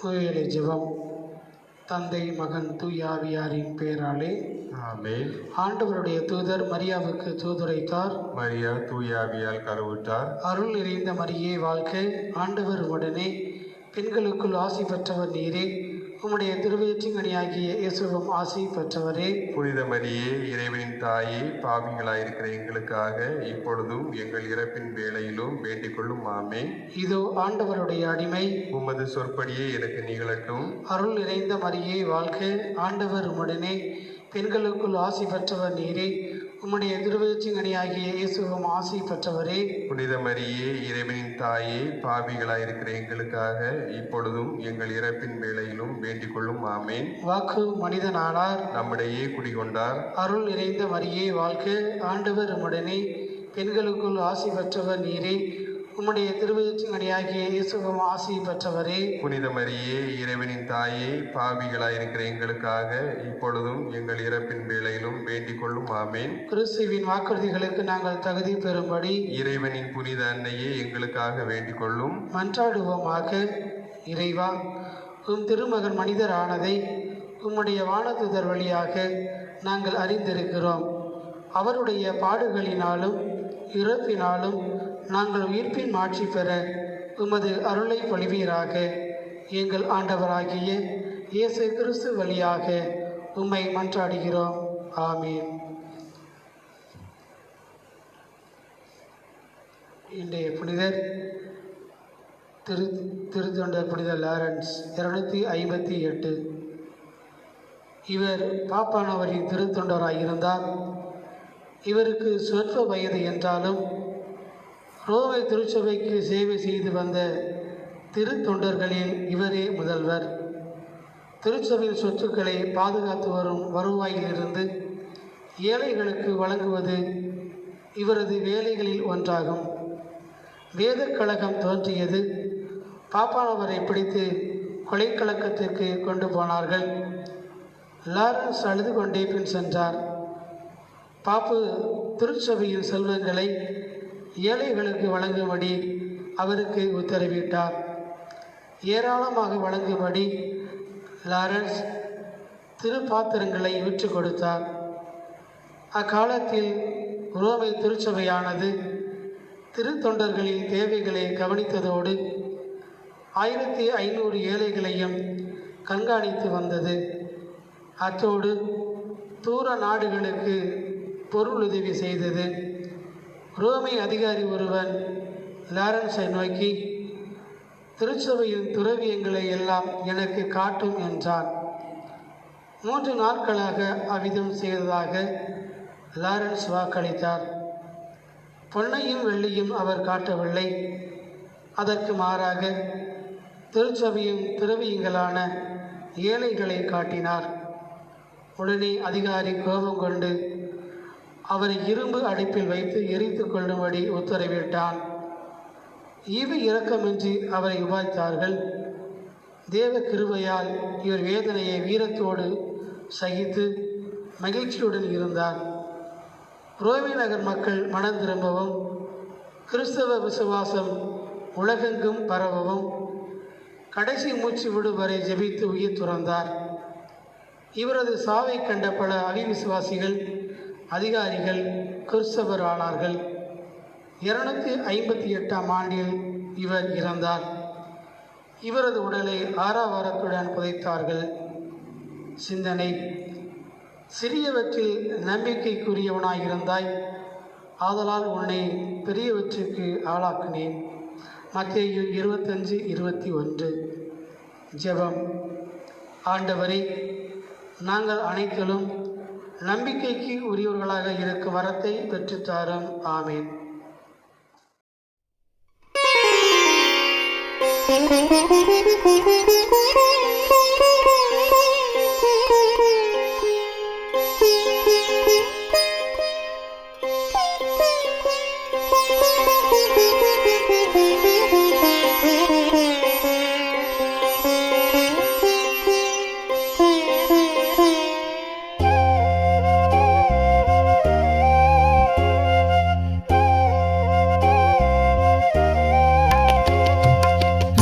புயலை ஜெபம். தந்தை மகன் தூயாவியாரின் பெயராலே ஆமென். ஆண்டவருடைய தூதர் மரியாவுக்கு தூதுரைத்தார். மரியா தூயாவியால் கருவுற்றார். அருள் நிறைந்த மரியே வாழ்க, ஆண்டவர் உடனே, பெண்களுக்குள் ஆசி பெற்றவர் நீரே, உம்முடைய திருவயிற்றிங்கனியாகிய இயேசுவும் ஆசி பெற்றவரே. புனித மரியே, இறைவனின் தாயே, பாவிகளாயிருக்கிற எங்களுக்காக இப்பொழுதும் எங்கள் இறப்பின் வேளையிலும் வேண்டிக் கொள்ளும். ஆமென். இதோ ஆண்டவருடைய அடிமை, உமது சொற்படியே எனக்கு நிகழட்டும். அருள் நிறைந்த மரியே வாழ்க, ஆண்டவர் உடனே, பெண்களுக்குள் ஆசி பெற்றவர் நீரே, உம்முடைய திருவயிற்றிங்கனியாகிய இயேசுவும் ஆசி பெற்றவரே. புனித மரியே, இறைவனின் தாயே, பாவிகளாயிருக்கிற எங்களுக்காக இப்பொழுதும் எங்கள் இறப்பின் வேளையிலும் வேண்டிக் கொள்ளும். ஆமென். வாக்கு மனிதனானார், நம்மிடையே குடிகொண்டார். அருள் நிறைந்த மரியே வாழ்க, ஆண்டவர் உம்முடனே, பெண்களுக்குள் ஆசி பெற்றவர் நீரே, உம்முடைய திருவயிற்றிங்கனியாகிய இயேசுவும் ஆசி பெற்றவரே. புனித மரியே, இறைவனின் தாயே, பாவிகளாயிருக்கிற எங்களுக்காக இப்பொழுதும் எங்கள் இறப்பின் வேளையிலும் வேண்டிக் கொள்ளும். ஆமென். கிறிஸ்துவின் வாக்குறுதிகளுக்கு நாங்கள் தகுதி பெறும்படி இறைவனின் புனித அன்னையே எங்களுக்காக வேண்டிக் கொள்ளும். மன்றாடுவோமாக. இறைவா, உம் திருமகன் மனிதர் ஆனதை உம்முடைய வானதூதர் வழியாக நாங்கள் அறிந்திருக்கிறோம். அவருடைய பாடுகளினாலும் இறப்பினாலும் நாங்கள் உயிர்ப்பின் மாட்சி பெற உமது அருளை பொழிவீராக. எங்கள் ஆண்டவராகிய இயேசு கிறிஸ்து வழியாக உம்மை மன்றாடுகிறோம். ஆமீன். இன்றைய புனிதர் திருத்தொண்டர் புனிதர் லாரன்ஸ் 258. இவர் பாப்பானவரின் திருத்தொண்டராயிருந்தார். இவருக்கு சொற்ப வயது என்றாலும் ரோமை திருச்சபைக்கு சேவை செய்து வந்த திருத்தொண்டர்களில் இவரே முதல்வர். திருச்சபையின் சொத்துக்களை பாதுகாத்து வரும் வருவாயிலிருந்து ஏழைகளுக்கு வழங்குவது இவரது வேலைகளில் ஒன்றாகும். வேதக் கழகம் தோன்றியது. பாப்பானவரை பிடித்து கொலைக்கழகத்திற்கு கொண்டு போனார்கள். லாரன்ஸ் அழுது கொண்டே பின் சென்றார். பாப்பு திருச்சபையின் செல்வங்களை ஏழைகளுக்கு வழங்கும்படி அவருக்கு உத்தரவிட்டார். ஏராளமாக வழங்கும்படி லாரன்ஸ் திருப்பாத்திரங்களை விற்று கொடுத்தார். அக்காலத்தில் ரோமை திருச்சபையானது திருத்தொண்டர்களின் தேவைகளை கவனித்ததோடு 1500 ஏழைகளையும் கண்காணித்து வந்தது. அத்தோடு தூர நாடுகளுக்கு பொருளுதவி செய்தது. ரோமை அதிகாரி ஒருவன் லாரன்ஸை நோக்கி, திருச்சபையின் துறவியங்களை எல்லாம் எனக்கு காட்டும் என்றான். 3 நாட்களாக அவ்விதம் செய்ததாக லாரன்ஸ் வாக்களித்தார். பொன்னையும் வெள்ளியும் அவர் காட்டவில்லை. அதற்கு மாறாக திருச்சபையின் துறவியங்களான ஏழைகளை காட்டினார். உடனே அதிகாரி கோபம் கொண்டு அவரை இரும்பு அடுப்பில் வைத்து எரித்து கொள்ளும்படி உத்தரவிட்டான். ஈவு இரக்கமின்றி அவரை உபாய்த்தார்கள். தேவ கிருபையால் இவர் வேதனையை வீரத்தோடு சகித்து மகிழ்ச்சியுடன் இருந்தார். ரோமை நகர் மக்கள் மனம் திரும்பவும் கிறிஸ்தவ விசுவாசம் உலகெங்கும் பரவவும் கடைசி மூச்சு விடும் வரை ஜெபித்து உயிர் துறந்தார். இவரது சாவை கண்ட பல அவிவிசுவாசிகள் அதிகாரிகள் கிறிஸ்தவர் ஆனார்கள். 258ஆம் ஆண்டில் இவர் இறந்தார். இவரது உடலை ஆரவாரத்துடன் புதைத்தார்கள். சிந்தனை: சிறியவற்றில் நம்பிக்கைக்குரியவனாயிருந்தாய், ஆதலால் உன்னை பெரியவற்றுக்கு ஆளாக்கினேன். மத்தேயு 25:21. ஜெபம். ஆண்டவரே, நாங்கள் அனைத்திலும் நம்பிக்கைக்கு உரியவர்களாக இருக்கும் வரத்தை பெற்றுத்தாரும். ஆமீன்.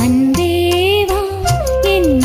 அன்பே வா என்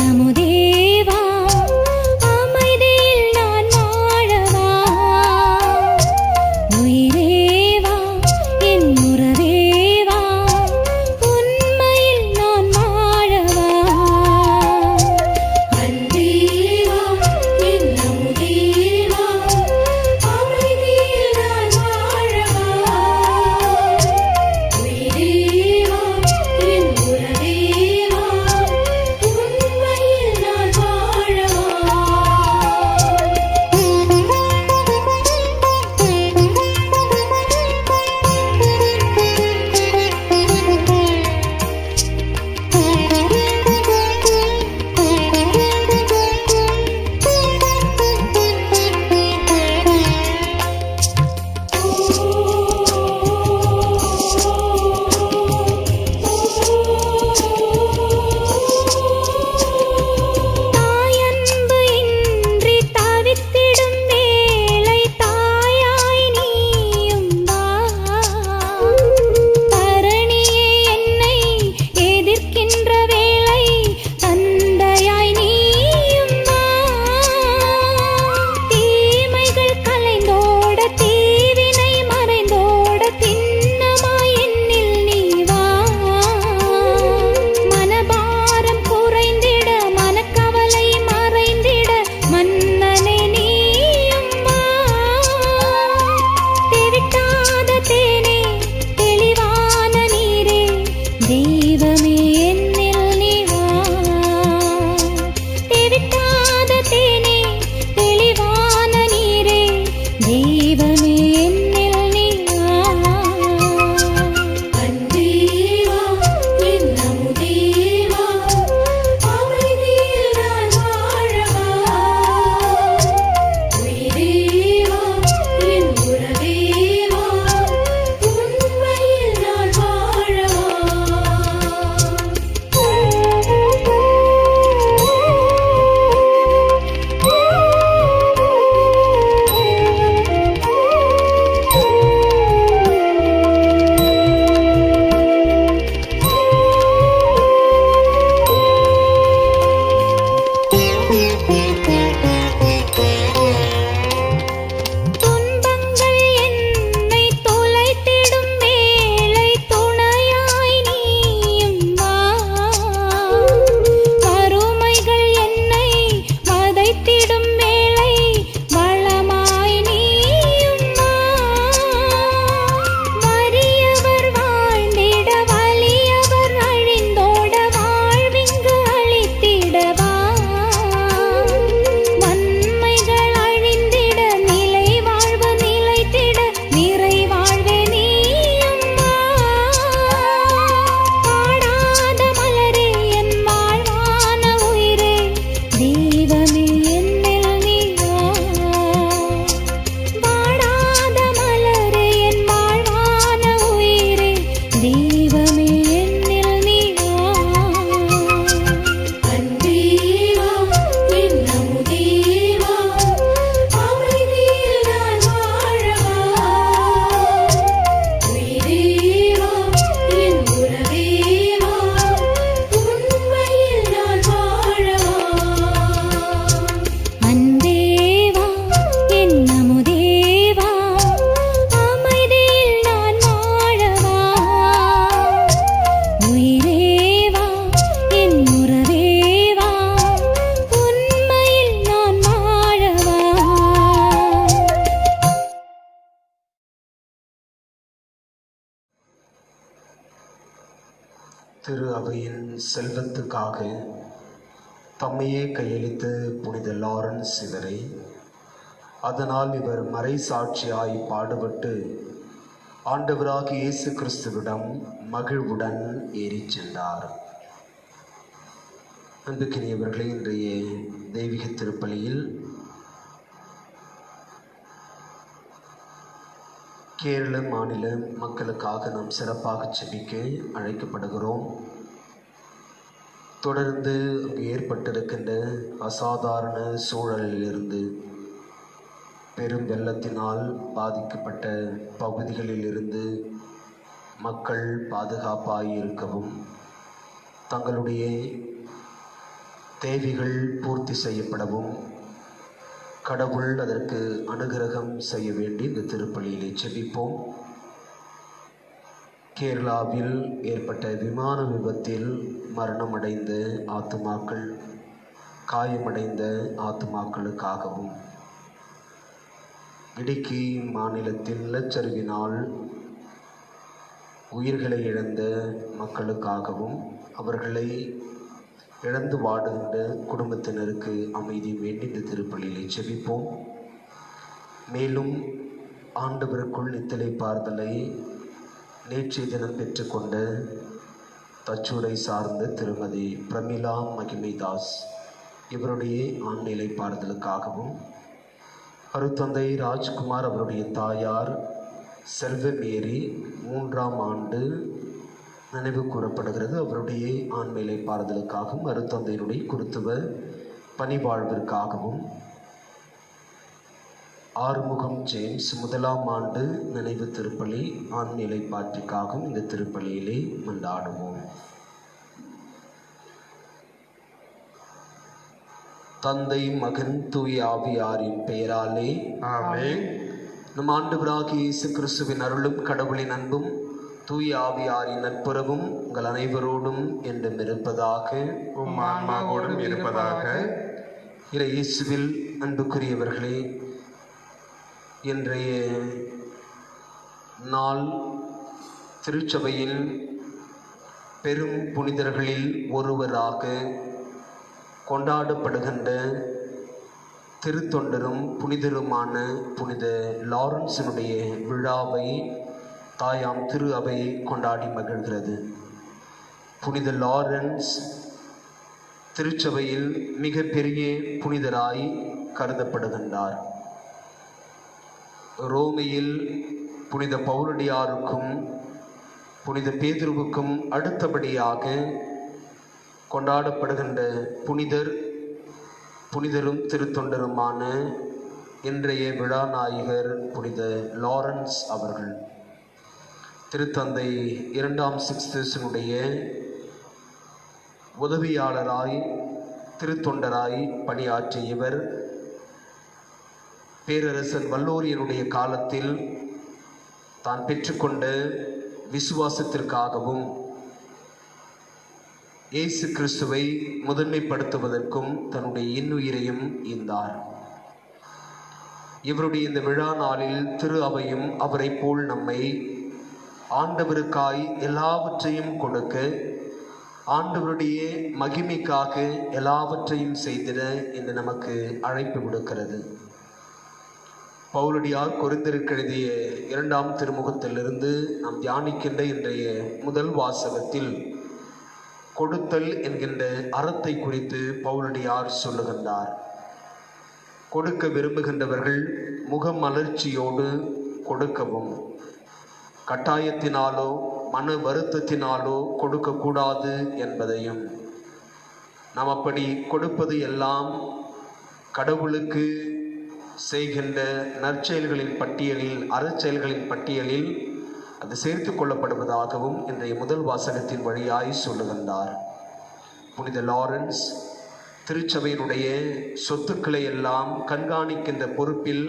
திரு அவையின் செல்வத்துக்காக தம்மையே கையளித்த புனித லாரன்ஸ் இவரை, அதனால் இவர் மறைசாட்சியாய் பாடுபட்டு ஆண்டவராகிய இயேசு கிறிஸ்துவிடம் மகிழ்வுடன் ஏறிச் சென்றார். அன்புக்கினியவர்களே, இன்றைய தெய்வீக திருப்பலியில் கேரள மாநில மக்களுக்காக நாம் சிறப்பாக செபிக்க அழைக்கப்படுகிறோம். தொடர்ந்து அங்கு ஏற்பட்டிருக்கின்ற அசாதாரண சூழலிலிருந்து, பெரும் வெள்ளத்தினால் பாதிக்கப்பட்ட பகுதிகளில் இருந்து மக்கள் பாதுகாப்பாய் இருக்கவும், தங்களுடைய தேவைகள் பூர்த்தி செய்யப்படவும் கடவுள் அதற்கு அனுகிரகம் செய்ய வேண்டி இந்த திருப்பலியிலே செபிப்போம். கேரளாவில் ஏற்பட்ட விமான விபத்தில் மரணமடைந்த ஆத்துமாக்கள், காயமடைந்த ஆத்துமாக்களுக்காகவும், இடுக்கி மாநிலத்தில் நிலச்சரிவினால் உயிர்களை இழந்த மக்களுக்காகவும், அவர்களை இழந்து வாடுகின்ற குடும்பத்தினருக்கு அமைதி வேண்டி இந்த திருப்பலியிலே செபிப்போம். மேலும் ஆண்டவருக்குள் நித்திலை பார்தலை நேற்றைய தினம் பெற்றுக்கொண்ட தச்சூரை சார்ந்த திருமதி பிரமிளா மகிமைதாஸ் இவருடைய ஆண்நிலை பார்தலுக்காகவும், அருத்தந்தை ராஜ்குமார் அவருடைய தாயார் செல்வமேரி 3ஆம் ஆண்டு நினைவு கூறப்படுகிறது. அவருடைய ஆண்மையிலை பாறுதலுக்காகவும், அருத்தந்தையினுடைய குருத்துவ பணிவாழ்விற்காகவும், ஆறுமுகம் ஜேம்ஸ் 1ஆம் ஆண்டு நினைவு திருப்பலி ஆண்நிலை பாற்றிற்காகவும் இந்த திருப்பலியிலே மன்றாடுவோம். தந்தை, மகன், தூய ஆவியாரின் பெயராலே ஆமென். நம் ஆண்டவராகிய இயேசு கிறிஸ்துவின் அருளும் கடவுளின் அன்பும் தூய ஆவியாரின் நட்புறவும் உங்கள் அனைவரோடும் என்றும் இருப்பதாக. உம் ஆன்மாவோடும் இருப்பதாக. இயேசுவில் அன்புக்குரியவர்களே, இன்றைய நாள் திருச்சபையில் பெரும் புனிதர்களில் ஒருவராக கொண்டாடப்படுகின்ற திருத்தொண்டரும் புனிதருமான புனித லாரன்ஸினுடைய விழாவை தாயாம் திரு அவை கொண்டாடி மகிழ்கிறது. புனித லாரன்ஸ் திருச்சபையில் மிக பெரிய புனிதராய் கருதப்படுகின்றார். ரோமையில் புனித பவுலடியாருக்கும் புனித பேதுருவுக்கும் அடுத்தபடியாக கொண்டாடப்படுகின்ற புனிதரும் திருத்தொண்டருமான இன்றைய விழா நாயகர் புனித லாரன்ஸ் அவர்கள். திருத்தந்தை 2ஆம் சிக்ஸ்டஸினுடைய உதவியாளராய் திருத்தொண்டராய் பணியாற்றிய இவர் பேரரசன் வல்லோரியனுடைய காலத்தில் தான் பெற்றுக்கொண்ட விசுவாசத்திற்காகவும் இயேசு கிறிஸ்துவை முதன்மைப்படுத்துவதற்கும் தன்னுடைய இன்னுயிரையும் ஈந்தார். இவருடைய இந்த விழா நாளில் திரு அவையும் அவரை போல் நம்மை ஆண்டவருக்காய் எல்லாவற்றையும் கொடுக்க, ஆண்டவருடைய மகிமைக்காக எல்லாவற்றையும் செய்திட என்று நமக்கு அழைப்பு விடுக்கிறது. பவுலடியார் கொரிந்தியருக்கு எழுதிய 2ஆம் திருமுகத்திலிருந்து நாம் தியானிக்கின்ற இன்றைய முதல் வாசகத்தில் கொடுத்தல் என்கின்ற அறத்தை குறித்து பவுலடியார் சொல்லுகின்றார். கொடுக்க விரும்புகின்றவர்கள் முகமலர்ச்சியோடு கொடுக்கவும், கட்டாயத்தினாலோ மன வருத்தத்தினாலோ கொடுக்கக்கூடாது என்பதையும், நாம் அப்படி கொடுப்பது எல்லாம் கடவுளுக்கு செய்கின்ற நற்செயல்களின் பட்டியலில், அறச்செயல்களின் பட்டியலில் அது சேர்த்து கொள்ளப்படுவதாகவும் இன்றைய முதல் வாசகத்தின் வழியாய் சொல்லுகின்றார். புனித லாரன்ஸ் திருச்சபையினுடைய சொத்துக்களை எல்லாம் கண்காணிக்கின்ற பொறுப்பில்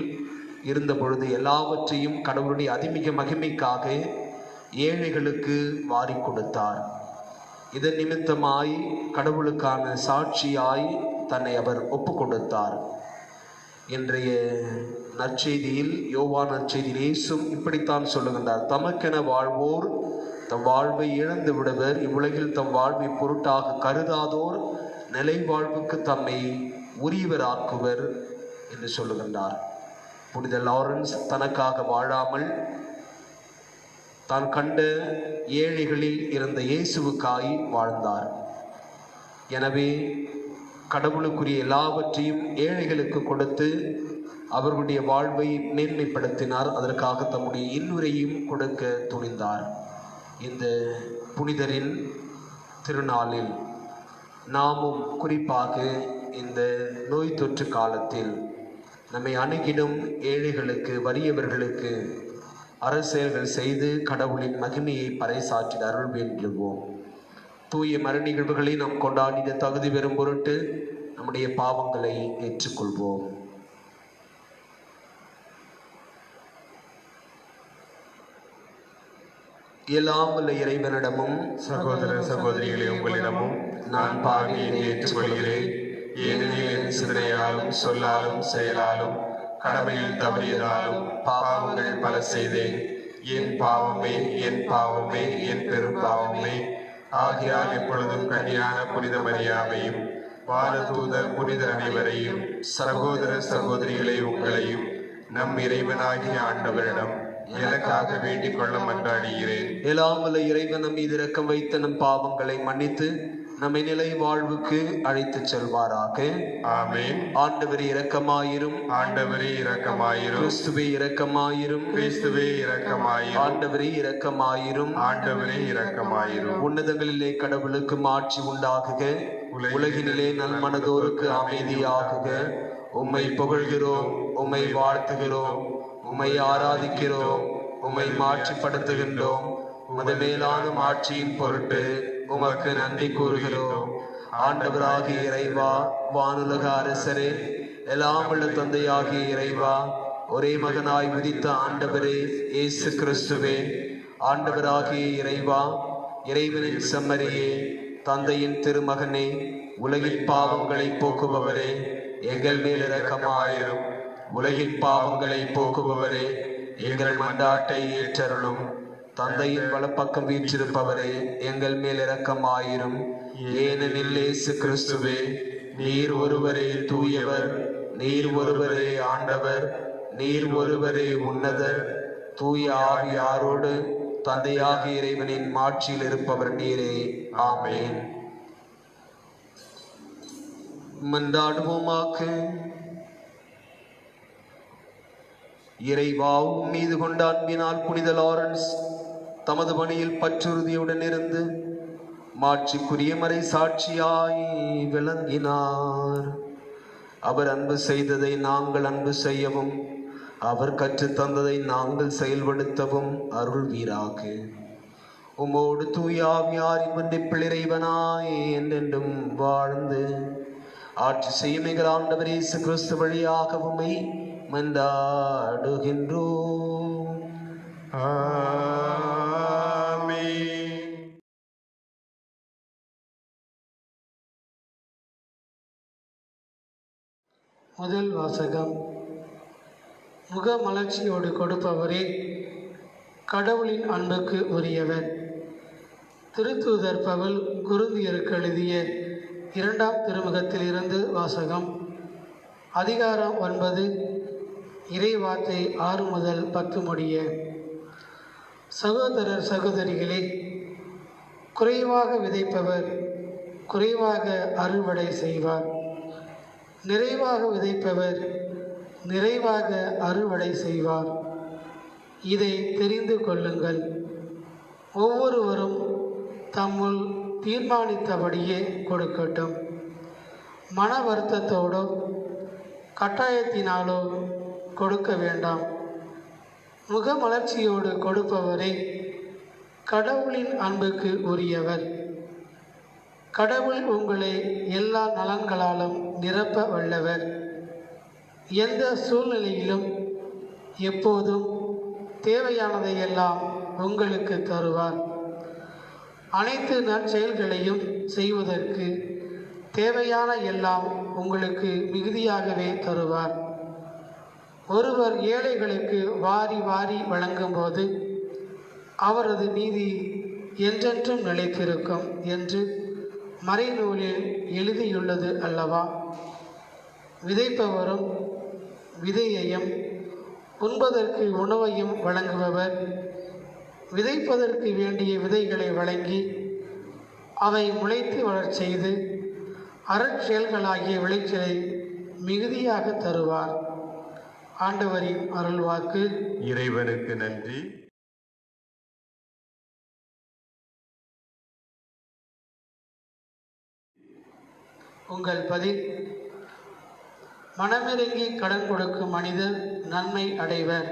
இருந்த பொழுது எல்லாவற்றையும் கடவுளுடைய அதிமிக மகிமைக்காக ஏழைகளுக்கு வாரி கொடுத்தார். இதன் நிமித்தமாய் கடவுளுக்கான சாட்சியாய் தன்னை அவர் ஒப்பு கொடுத்தார். இன்றைய நற்செய்தியில், யோவான் நற்செய்தியில் இயேசுவும் இப்படித்தான் சொல்லுகின்றார்: தமக்கென வாழ்வோர் தம் வாழ்வை இழந்து விடுவர். இவ்வுலகில் தம் வாழ்வை பொருட்டாக கருதாதோர் நிலை வாழ்வுக்கு தம்மை உரியவராக்குவர் என்று சொல்லுகின்றார். புனித லாரன்ஸ் தனக்காக வாழாமல் தான் கண்ட ஏழைகளில் இருந்த இயேசுவுக்காய் வாழ்ந்தார். எனவே கடவுளுக்குரிய எல்லாவற்றையும் ஏழைகளுக்கு கொடுத்து அவர்களுடைய வாழ்வை மேன்மைப்படுத்தினார். அதற்காக தம்முடைய இன்னுரையும் கொடுக்க துணிந்தார். இந்த புனிதரின் திருநாளில் நாமும் குறிப்பாக இந்த நோய் தொற்று காலத்தில் நம்மை அணுகிடும் ஏழைகளுக்கு, வறியவர்களுக்கு அரசியல்கள் செய்து கடவுளின் மகிமையை பறைசாற்றிட அருள் வேண்டுவோம். தூய மர நிகழ்வுகளை நாம் கொண்டாடிட தகுதி பெறும் பொருட்டு நம்முடைய பாவங்களை ஏற்றுக்கொள்வோம். எல்லாம் வல்ல இறைவனிடமும் சகோதர சகோதரிகளே, உங்களிடமும் நான் பாவியை ஏற்றுக்கொள்கிறேன். ஏனெனில் என் சிந்தனையாலும் சொல்லாலும் செயலாலும் கடமையில் தவறியதாலும் பாவங்கள் பல செய்தேன். என் பாவமே, என் பாவமே, என் பெரும் பாவமே. ஆகையால் எப்பொழுதும் கன்னியான புனித மரியாவையும் வானதூதர் புனிதர் அனைவரையும் சகோதர சகோதரிகளை உங்களையும் நம் இறைவனாகிய ஆண்டவரிடம் எனக்காக வேண்டிக் கொள்ள மன்றாடுகிறேன். எல்லாம் வல்ல இறைவன் நம் மீது இரக்கம் வைத்து நம் பாவங்களை மன்னித்து நம்மை நிலை வாழ்வுக்கு அழைத்துச் செல்வாராக. ஆமென். ஆண்டவரே இரக்கமாயிரும். ஆண்டவரே இரக்கமாயிரும். கிறிஸ்துவே இரக்கமாயிரும். கிறிஸ்துவே இரக்கமாயிரும். ஆண்டவரே இரக்கமாயிரும். ஆண்டவரே இரக்கமாயிரும். உன்னதங்களிலே கடவுளுக்கு மாட்சி உண்டாகுக. உலகினிலே நல்மனதோருக்கு அமைதியாகுக. உம்மை புகழ்கிறோம், உம்மை வாழ்த்துகிறோம், உம்மை ஆராதிக்கிறோம், உம்மை மாட்சிப்படுத்துகின்றோம். உமது மேலான மாட்சியின் பொருட்டு உமக்கு நன்றி கூறுகிறோம். ஆண்டவராகிய இறைவா, வானுலக அரசரே, எல்லாம் உள்ள தந்தையாகிய இறைவா, ஒரே மகனாய் உதித்த ஆண்டவரே இயேசு கிறிஸ்துவே, ஆண்டவராகிய இறைவா, இறைவனின் செம்மறியே, தந்தையின் திருமகனே, உலகின் பாவங்களை போக்குபவரே, எங்கள் மேல் இரக்கமாயிரும். உலகின் பாவங்களை போக்குபவரே, எங்கள் மன்றாட்டை ஏற்றருளும். தந்தையின் வலப்பக்கம் வீற்றிருப்பவரே, எங்கள் மேல் இரக்கமாயிரும். ஏனெனில் இயேசு கிறிஸ்துவே, நீர் ஒருவரே தூயவர், நீர் ஒருவரே ஆண்டவர், நீர் ஒருவரே உன்னதர். தூய ஆவியாரோடு தந்தையாகிய இறைவனின் மாட்சியில் இருப்பவர் நீரே. ஆமென். மன்றாடுவோமாக. இறைவா, மீது கொண்ட அன்பினால் புனித லாரன்ஸ் தமது பணியில் பற்றுறுதியுடன் இருந்து மாட்சிக்குரிய மறை சாட்சியாய் விளங்கினார். அவர் அன்பு செய்ததை நாங்கள் அன்பு செய்யவும், அவர் கற்றுத் தந்ததை நாங்கள் செயல்படுத்தவும் அருள்வீராக. உம்மோடு தூய ஆவியாரின் ஒன்றிப்பில் இறைவனாய் என்றென்றும் வாழ்ந்து ஆட்சி செய்யும் எங்கள் ஆண்டவர் இயேசு கிறிஸ்து வழியாக உம்மை மன்றாடுகின்றோம். ஆமென். முதல் வாசகம். முகமலர்ச்சியோடு கொடுப்பவரே, கடவுளின் அன்புக்கு உரியவர். திருத்தூதர் பவுல் கொரிந்தியருக்கு எழுதிய 2ஆம் திருமுகத்தில் இருந்து வாசகம். அதிகாரம் 9, இறைவார்த்தை 6 முதல் 10 முடிய. சகோதரர் சகோதரிகளே, குறைவாக விதைப்பவர் குறைவாக அறுவடை செய்வார். நிறைவாக விதைப்பவர் நிறைவாக அறுவடை செய்வார். இதை தெரிந்து கொள்ளுங்கள். ஒவ்வொருவரும் தம்முள் தீர்மானித்தபடியே கொடுக்கட்டும். மன வருத்தத்தோடோ கட்டாயத்தினாலோ கொடுக்க வேண்டாம். முகமலர்ச்சியோடு கொடுப்பவரே கடவுளின் அன்புக்கு உரியவர். கடவுள் உங்களை எல்லா நலன்களாலும் நிரப்ப வல்லவர். எந்த சூழ்நிலையிலும் எப்போதும் தேவையானதையெல்லாம் உங்களுக்கு தருவார். அனைத்து நற்செயல்களையும் செய்வதற்கு தேவையான எல்லாம் உங்களுக்கு மிகுதியாகவே தருவார். ஒருவர் ஏழைகளுக்கு வாரி வாரி வழங்கும்போது அவரது நீதி என்றென்றும் நிலைத்திருக்கும் என்று மறைநூலில் எழுதியுள்ளது அல்லவா? விதைப்பவரும் விதையையும் உண்பதற்கு உணவையும் வழங்குபவர் விதைப்பதற்கு வேண்டிய விதைகளை வழங்கி அவை முளைத்து வளரச் செய்து அறச்செயல்களாகிய விளைச்சலை மிகுதியாக தருவார். ஆண்டவரின் அருள்வாக்கு. இறைவனுக்கு நன்றி. உங்கள் பதில்: மனமிறங்கி கடன் கொடுக்கும் மனிதர் நன்மை அடைவர்.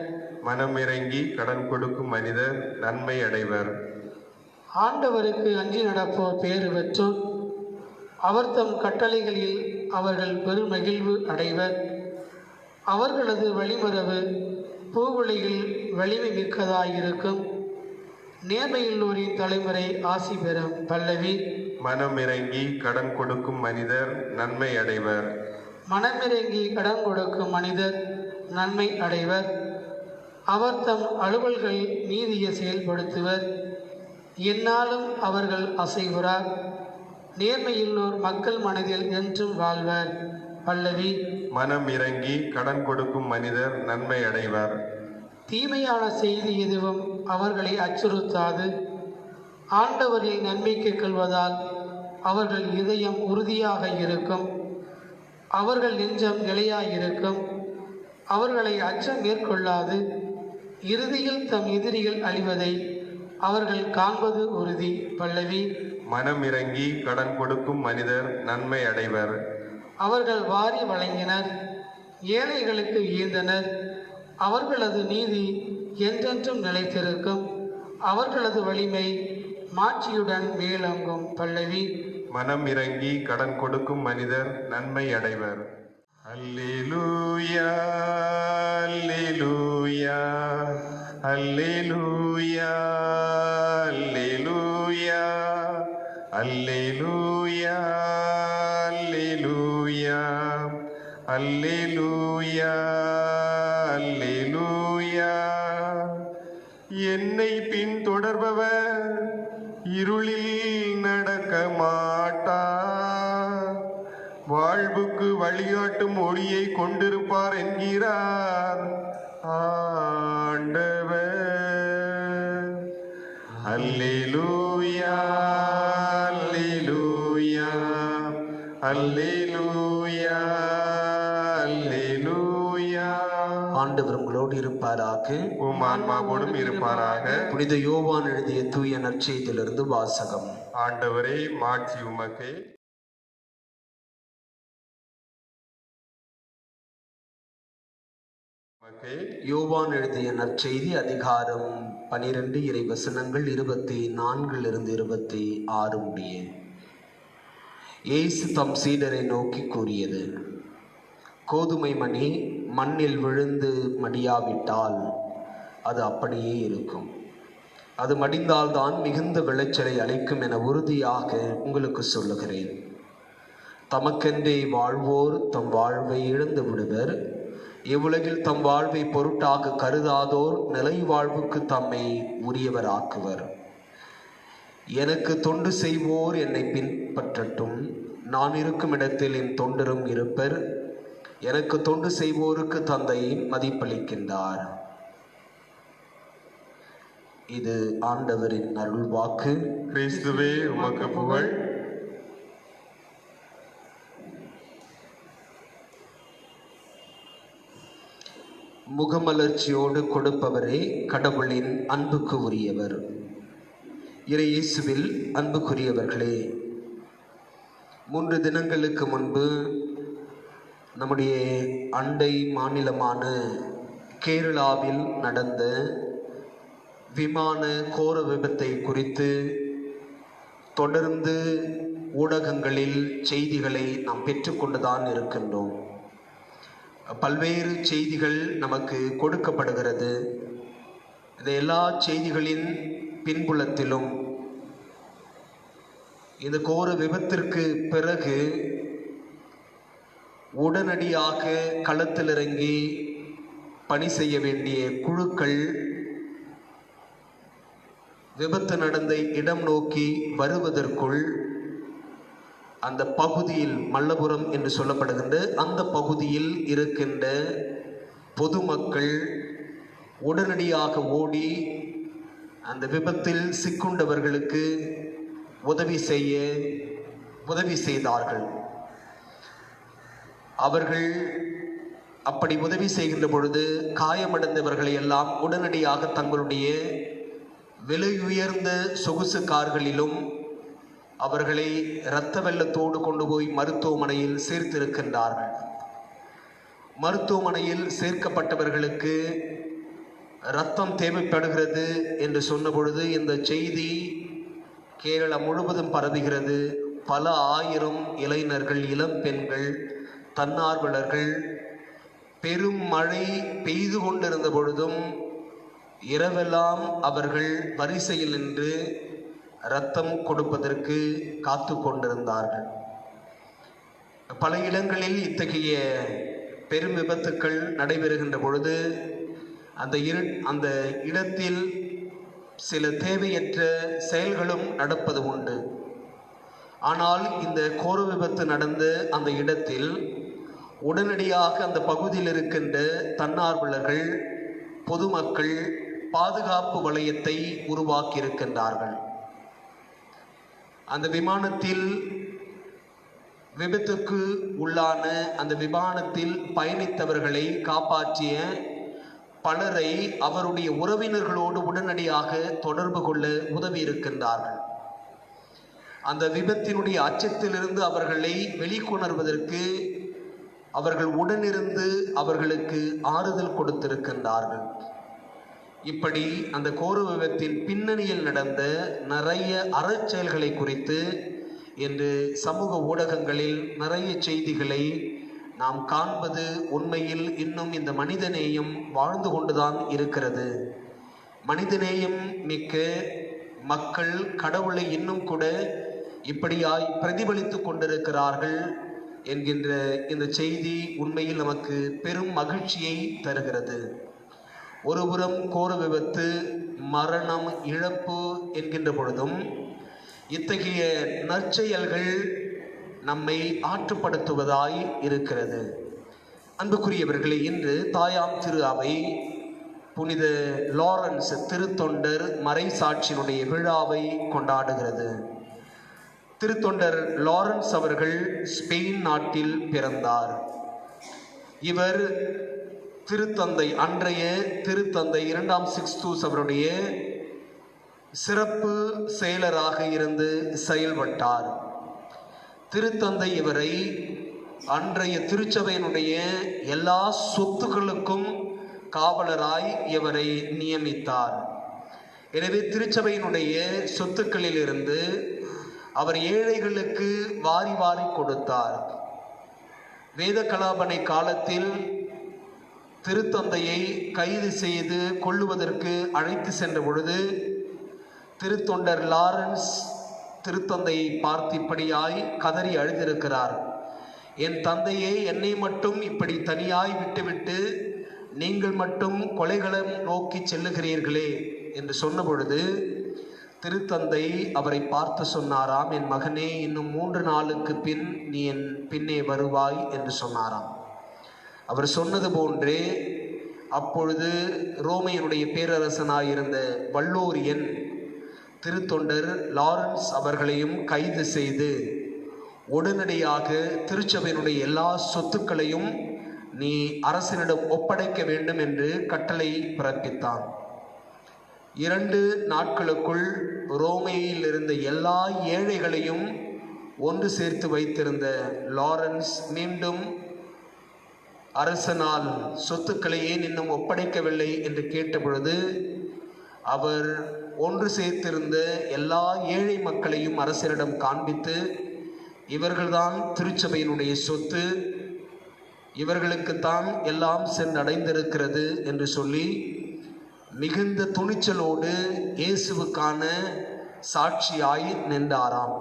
மனமிறங்கி கடன் கொடுக்கும் மனிதர் நன்மை அடைவர். ஆண்டவருக்கு அஞ்சி நடப்போர் பேறு பெற்றோர், அவர் தம் கட்டளைகளில் அவர்கள் பெருமகிழ்வு அடைவர். அவர்களது வழிமரபு பூவுலகில் வலிமை மிக்கதாயிருக்கும். நேர்மையுள்ளோரின் தலைமுறை ஆசி பெறும். பல்லவி. மனமிறங்கி கடன் கொடுக்கும் மனிதர் நன்மை அடைவர். மனமிறங்கி கடன் கொடுக்கும் மனிதர் நன்மை அடைவர். அவர் தம் அலுவல்கள் நீதியை செயல்படுத்துவர். எந்நாளும் அவர்கள் அசைவுறார். நேர்மையுள்ளோர் மக்கள் மனதில் என்றும் வாழ்வர். பல்லவி. மனம் இறங்கி கடன் கொடுக்கும் மனிதர் நன்மை அடைவர். தீமையான செய்தி எதுவும் அவர்களை அச்சுறுத்தாது. ஆண்டவரில் நம்பிக்கை கொள்வதால் அவர்கள் இதயம் உறுதியாக இருக்கும். அவர்கள் நெஞ்சம் நிலையாயிருக்கும். அவர்களை அச்சம் மேற்கொள்ளாது. இறுதியில் தம் எதிரிகள் அழிவதை அவர்கள் காண்பது உறுதி. பல்லவி. மனம் இறங்கி கடன் கொடுக்கும் மனிதர் நன்மை அடைவர். அவர்கள் வாரி வழங்கினர், ஏழைகளுக்கு ஈந்தனர். அவர்களது நீதி என்றென்றும் நிலைத்திருக்கும். அவர்களது வலிமை மாட்சியுடன் மேலோங்கும். பல்லவி. மனம் இறங்கி கடன் கொடுக்கும் மனிதர் நன்மை அடைவர். அல்லேலூயா அல்லேலூயா அல்லேலூயா அல்லேலூயா அல்லேலூயா அல்லேலூயா அல்லேலூயா அல்லேலூயா. என்னை பின்தொடர்பவர் இருளில் நடக்க மாட்டார், வாழ்வுக்கு வழிகாட்டும் ஒளியை கொண்டிருப்பார் என்கிறார் ஆண்டவர். அல்லேலூயா அல்லேலூயா அல்லேலூயா அல்லேலூயா. ஆண்டவர் உங்களோடு இருப்பாராக, உம் ஆன்மாவோடும் இருப்பாராக. புனித யோவான் எழுதிய தூய நற்செய்தியிலிருந்து வாசகம். ஆண்டவரே மாட்சி உமக்கே. யோவான் எழுதிய நற்செய்தி அதிகாரம் 12 இறைவசனங்கள் 24 26 முடிய. இயேசு தம் சீடரை நோக்கி கூறியது: கோதுமை மணி மண்ணில் விழுந்து மடியாவிட்டால் அது அப்படியே இருக்கும். அது மடிந்தால்தான் மிகுந்த விளைச்சலை அளிக்கும் என உறுதியாக உங்களுக்கு சொல்லுகிறேன். தமக்கென்றே வாழ்வோர் தம் வாழ்வை இழந்து விடுவர். இவ்வுலகில் தம் வாழ்வை பொருட்டாக கருதாதோர் நிலை வாழ்வுக்கு தம்மை உரியவராக்குவர். எனக்கு தொண்டு செய்வோர் என்னை பின்பற்றட்டும். நான் இருக்கும் இடத்தில் என் தொண்டரும் இருப்பர். எனக்கு தொண்டு செய்வோருக்கு தந்தை மதிப்பளிக்கின்றார். இது ஆண்டவரின் அருள் வாக்கு. கிறிஸ்துவே உமக்கு புகழ். முகமலர்ச்சியோடு கொடுப்பவரே கடவுளின் அன்புக்கு உரியவர். இறை இயேசுவில் அன்புக்குரியவர்களே, 3 தினங்களுக்கு முன்பு நம்முடைய அண்டை மாநிலமான கேரளாவில் நடந்த விமான கோர விபத்தை குறித்து தொடர்ந்து ஊடகங்களில் செய்திகளை நாம் பெற்றுக்கொண்டுதான் இருக்கின்றோம். பல்வேறு செய்திகள் நமக்கு கொடுக்கப்படுகிறது. இந்த எல்லா செய்திகளின் பின்புலத்திலும் இந்த கோர விபத்திற்கு பிறகு உடனடியாக களத்தில் இறங்கி பணி செய்ய வேண்டிய குழுக்கள் விபத்து நடந்த இடம் நோக்கி வருவதற்குள் அந்த பகுதியில், மல்லபுரம் என்று சொல்லப்படுகின்ற அந்த பகுதியில் இருக்கின்ற பொதுமக்கள் உடனடியாக ஓடி அந்த விபத்தில் சிக்குண்டவர்களுக்கு உதவி செய்தார்கள். அவர்கள் அப்படி உதவி செய்கின்ற பொழுது காயமடைந்தவர்களை எல்லாம் உடனடியாக தங்களுடைய விலை உயர்ந்த சொகுசு கார்களிலும் அவர்களை இரத்த வெள்ளத்தோடு கொண்டு போய் மருத்துவமனையில் சேர்த்திருக்கின்றார்கள். மருத்துவமனையில் சேர்க்கப்பட்டவர்களுக்கு இரத்தம் தேவைப்படுகிறது என்று சொன்ன பொழுது இந்த செய்தி கேரளம் முழுவதும் பரவுகிறது. பல ஆயிரம் இளைஞர்கள், இளம் பெண்கள், தன்னார்வலர்கள் பெரும் மழை பெய்து கொண்டிருந்த பொழுதும் இரவெல்லாம் அவர்கள் வரிசையில் நின்று இரத்தம் கொடுப்பதற்கு காத்து கொண்டிருந்தார்கள். பல இடங்களில் இத்தகைய பெரும் விபத்துக்கள் நடைபெறுகின்ற பொழுது அந்த இடத்தில் சில தேவையற்ற செயல்களும் நடப்பது உண்டு. ஆனால் இந்த கோர விபத்து நடந்த அந்த இடத்தில் உடனடியாக அந்த பகுதியில் இருக்கின்ற தன்னார்வலர்கள், பொதுமக்கள் பாதுகாப்பு வளையத்தை உருவாக்கி இருக்கின்றார்கள். அந்த விமானத்தில் விபத்துக்கு உள்ளான அந்த விமானத்தில் பயணித்தவர்களை காப்பாற்றிய பலரை அவருடைய உறவினர்களோடு உடனடியாக தொடர்பு கொள்ள உதவி இருக்கின்றார்கள். அந்த விபத்தினுடைய அச்சத்திலிருந்து அவர்களை வெளிக்கொணர்வதற்கு அவர்கள் உடனிருந்து அவர்களுக்கு ஆறுதல் கொடுத்திருக்கின்றார்கள். இப்படி அந்த கோர விபத்தின் பின்னணியில் நடந்த நிறைய அறச்செயல்களை குறித்து இன்று சமூக ஊடகங்களில் நிறைய செய்திகளை நாம் காண்பது உண்மையில் இன்னும் இந்த மனிதநேயம் வாழ்ந்து கொண்டுதான் இருக்கிறது. மனிதநேயம் மிக்க மக்கள் கடவுளை இன்னும் கூட இப்படியாய் பிரதிபலித்து கொண்டிருக்கிறார்கள் என்கின்ற இந்த செய்தி உண்மையில் நமக்கு பெரும் மகிழ்ச்சியை தருகிறது. ஒருபுறம் கோர விபத்து, மரணம், இழப்பு என்கின்ற பொழுதும் இத்தகைய நற்செயல்கள் நம்மை ஆற்றுப்படுத்துவதாய் இருக்கிறது. அன்புக்குரியவர்களே, இன்று தாயாம் திரு அவை புனித லாரன்ஸ் திருத்தொண்டர் மறைசாட்சியினுடைய விழாவை கொண்டாடுகிறது. திருத்தொண்டர் லாரன்ஸ் அவர்கள் ஸ்பெயின் நாட்டில் பிறந்தார். இவர் அன்றைய திருத்தந்தை 2ஆம் சிக்ஸ்டூஸ் அவருடைய சிறப்பு செயலராக இருந்து செயல்பட்டார். திருத்தந்தை இவரை அன்றைய திருச்சபையினுடைய எல்லா சொத்துக்களுக்கும் காவலராய் இவரை நியமித்தார். எனவே திருச்சபையினுடைய சொத்துக்களில் இருந்து அவர் ஏழைகளுக்கு வாரி வாரி கொடுத்தார். வேத கலாபனை காலத்தில் திருத்தந்தையை கைது செய்து கொள்ளுவதற்கு அழைத்து சென்ற பொழுது திருத்தொண்டர் லாரன்ஸ் திருத்தந்தையை பார்த்து இப்படியாய் கதறி அழுதிருக்கிறார். என் தந்தையே, என்னை மட்டும் இப்படி தனியாய் விட்டுவிட்டு நீங்கள் மட்டும் கொலைகளம் நோக்கி செல்லுகிறீர்களே என்று சொன்ன பொழுது திருத்தந்தை அவரை பார்த்து சொன்னாராம், என் மகனே, இன்னும் 3 நாளுக்கு பின் நீ என் பின்னே வருவாய் என்று சொன்னாராம். அவர் சொன்னது போன்றே அப்பொழுது ரோமையனுடைய பேரரசனாயிருந்த வல்லோரியன் திருத்தொண்டர் லாரன்ஸ் அவர்களையும் கைது செய்து உடனடியாக திருச்சபையினுடைய எல்லா சொத்துக்களையும் நீ அரசனிடம் ஒப்படைக்க வேண்டும் என்று கட்டளை பிறப்பித்தான். 2 நாட்களுக்குள் ரோமையில் இருந்த எல்லா ஏழைகளையும் ஒன்று சேர்த்து வைத்திருந்த லாரன்ஸ் மீண்டும் அரசனால் சொத்துக்களை ஏன் இன்னும் ஒப்படைக்கவில்லை என்று கேட்டபொழுது அவர் ஒன்று சேர்த்திருந்த எல்லா ஏழை மக்களையும் அரசரிடம் காண்பித்து, இவர்கள்தான் திருச்சபையினுடைய சொத்து, இவர்களுக்குத்தான் எல்லாம் சென்றடைந்திருக்கிறது என்று சொல்லி மிகுந்த துணிச்சலோடு இயேசுவுக்கான சாட்சியாய் நின்றாராம்.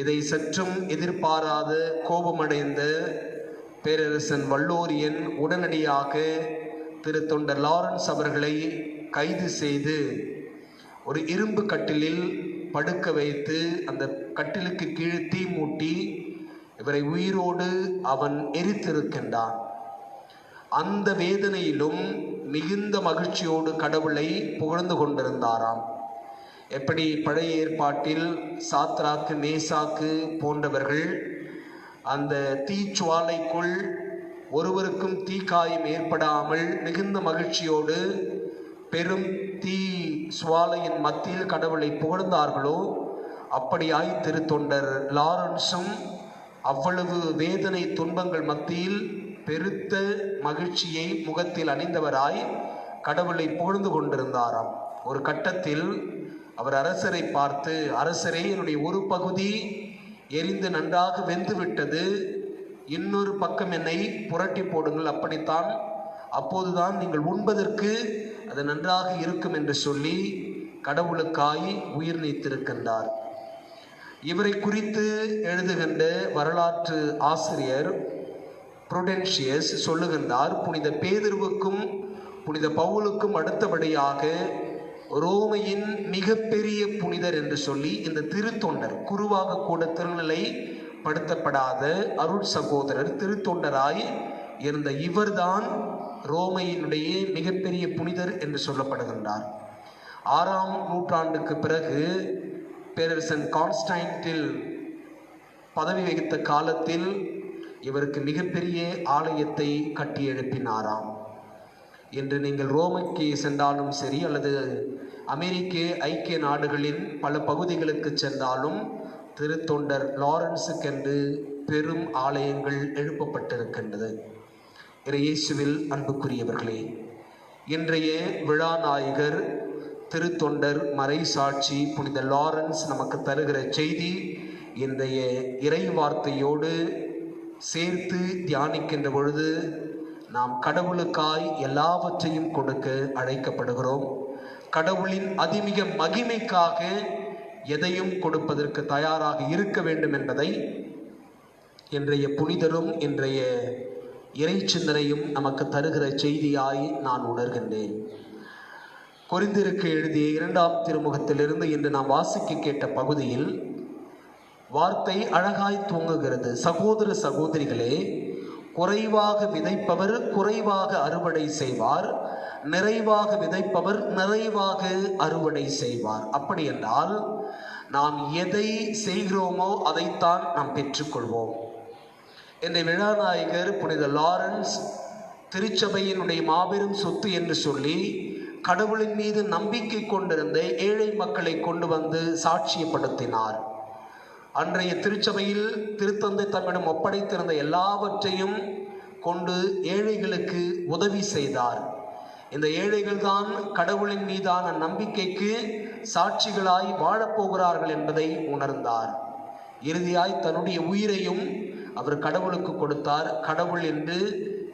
இதை சற்றும் எதிர்பாராத கோபமடைந்த பேரரசன் வல்லோரியன் உடனடியாக திருத்தொண்டர் லாரன்ஸ் அவர்களை கைது செய்து ஒரு இரும்பு கட்டிலில் படுக்க வைத்து அந்த கட்டிலுக்கு கீழே தீ மூட்டி இவரை உயிரோடு அவன் எரித்திருக்கின்றான். அந்த வேதனையிலும் மிகுந்த மகிழ்ச்சியோடு கடவுளை புகழ்ந்து கொண்டிருந்தாராம். எப்படி பழைய ஏற்பாட்டில் சாத்ராக்கு மேசாக்கு போன்றவர்கள் அந்த தீச்சுவாலைக்குள் ஒருவருக்கும் தீக்காயம் ஏற்படாமல் மிகுந்த மகிழ்ச்சியோடு பெரும் தீ சுவாலையின் மத்தியில் கடவுளை புகழ்ந்தார்களோ, அப்படியாய் திருத்தொண்டர் லாரன்ஸும் அவ்வளவு வேதனை துன்பங்கள் மத்தியில் பெருத்த மகிழ்ச்சியை முகத்தில் அணிந்தவராய் கடவுளை புகழ்ந்து கொண்டிருந்தாராம். ஒரு கட்டத்தில் அவர் அரசரை பார்த்து, அரசரே, என்னுடைய ஒரு பகுதி எரிந்து நன்றாக வெந்து விட்டது, இன்னொரு பக்கம் என்னை புரட்டி போடுங்கள், அப்போதுதான் நீங்கள் உண்பதற்கு அது நன்றாக இருக்கும் என்று சொல்லி கடவுளுக்காய் உயிர் நீத்திருக்கின்றார். இவரை குறித்து எழுதுகின்ற வரலாற்று ஆசிரியர் புருடென்ஷியஸ் சொல்லுகின்றார், புனித பேதுருவுக்கும் புனித பவுலுக்கும் அடுத்தபடியாக ரோமையின் மிகப்பெரிய புனிதர் என்று சொல்லி இந்த திருத்தொண்டர், குருவாக கூட திருநிலை படுத்தப்படாத அருள் சகோதரர், திருத்தொண்டராய் இருந்த இவர்தான் ரோமையினுடைய மிகப்பெரிய புனிதர் என்று சொல்லப்படுகின்றார். 6ஆம் நூற்றாண்டுக்கு பிறகு பேரரசன் கான்ஸ்டன்டைன் பதவி வகித்த காலத்தில் இவருக்கு மிகப்பெரிய ஆலயத்தை கட்டி எழுப்பினாராம். இன்று நீங்கள் ரோமைக்கு சென்றாலும் சரி, அல்லது அமெரிக்க ஐக்கிய நாடுகளின் பல பகுதிகளுக்கு சென்றாலும் திருத்தொண்டர் லாரன்ஸுக்கென்று பெரும் ஆலயங்கள் எழுப்பப்பட்டிருக்கின்றது. இயேசுவில் அன்புக்குரியவர்களே, இன்றைய விழா நாயகர் திருத்தொண்டர் மறைசாட்சி புனித லாரன்ஸ் நமக்கு தருகிற செய்தி இன்றைய இறை வார்த்தையோடு சேர்த்து தியானிக்கின்ற பொழுது நாம் கடவுளுக்காய் எல்லாவற்றையும் கொடுக்க அழைக்கப்படுகிறோம். கடவுளின் அதிமிக மகிமைக்காக எதையும் கொடுப்பதற்கு தயாராக இருக்க வேண்டும் என்பதை இன்றைய புனிதரும் இன்றைய இறை சிந்தனையும் நமக்கு தருகிற செய்தியாய் நான் உணர்கின்றேன். கொரிந்தியருக்கு எழுதிய 2ஆம் திருமுகத்திலிருந்து இன்று நாம் வாசிக்க கேட்ட பகுதியில் வார்த்தை அழகாய் தூங்குகிறது. சகோதர சகோதரிகளே, குறைவாக விதைப்பவர் குறைவாக அறுவடை செய்வார், நிறைவாக விதைப்பவர் நிறைவாக அறுவடை செய்வார். அப்படி என்றால் நாம் எதை செய்கிறோமோ அதைத்தான் நாம் பெற்றுக்கொள்வோம். இந்த விழாநாயகர் புனித லாரன்ஸ் திருச்சபையினுடைய மாபெரும் சொத்து என்று சொல்லி கடவுளின் மீது நம்பிக்கை கொண்டிருந்த ஏழை மக்களை கொண்டு வந்து சாட்சியப்படுத்தினார். அன்றைய திருச்சபையில் திருத்தந்தை தம்மிடம் ஒப்படைத்திருந்த எல்லாவற்றையும் கொண்டு ஏழைகளுக்கு உதவி செய்தார். இந்த ஏழைகள் தான் கடவுளின் மீதான நம்பிக்கைக்கு சாட்சிகளாய் வாழப்போகிறார்கள் என்பதை உணர்ந்தார். இறுதியாய் தன்னுடைய உயிரையும் அவர் கடவுளுக்கு கொடுத்தார். கடவுள் என்று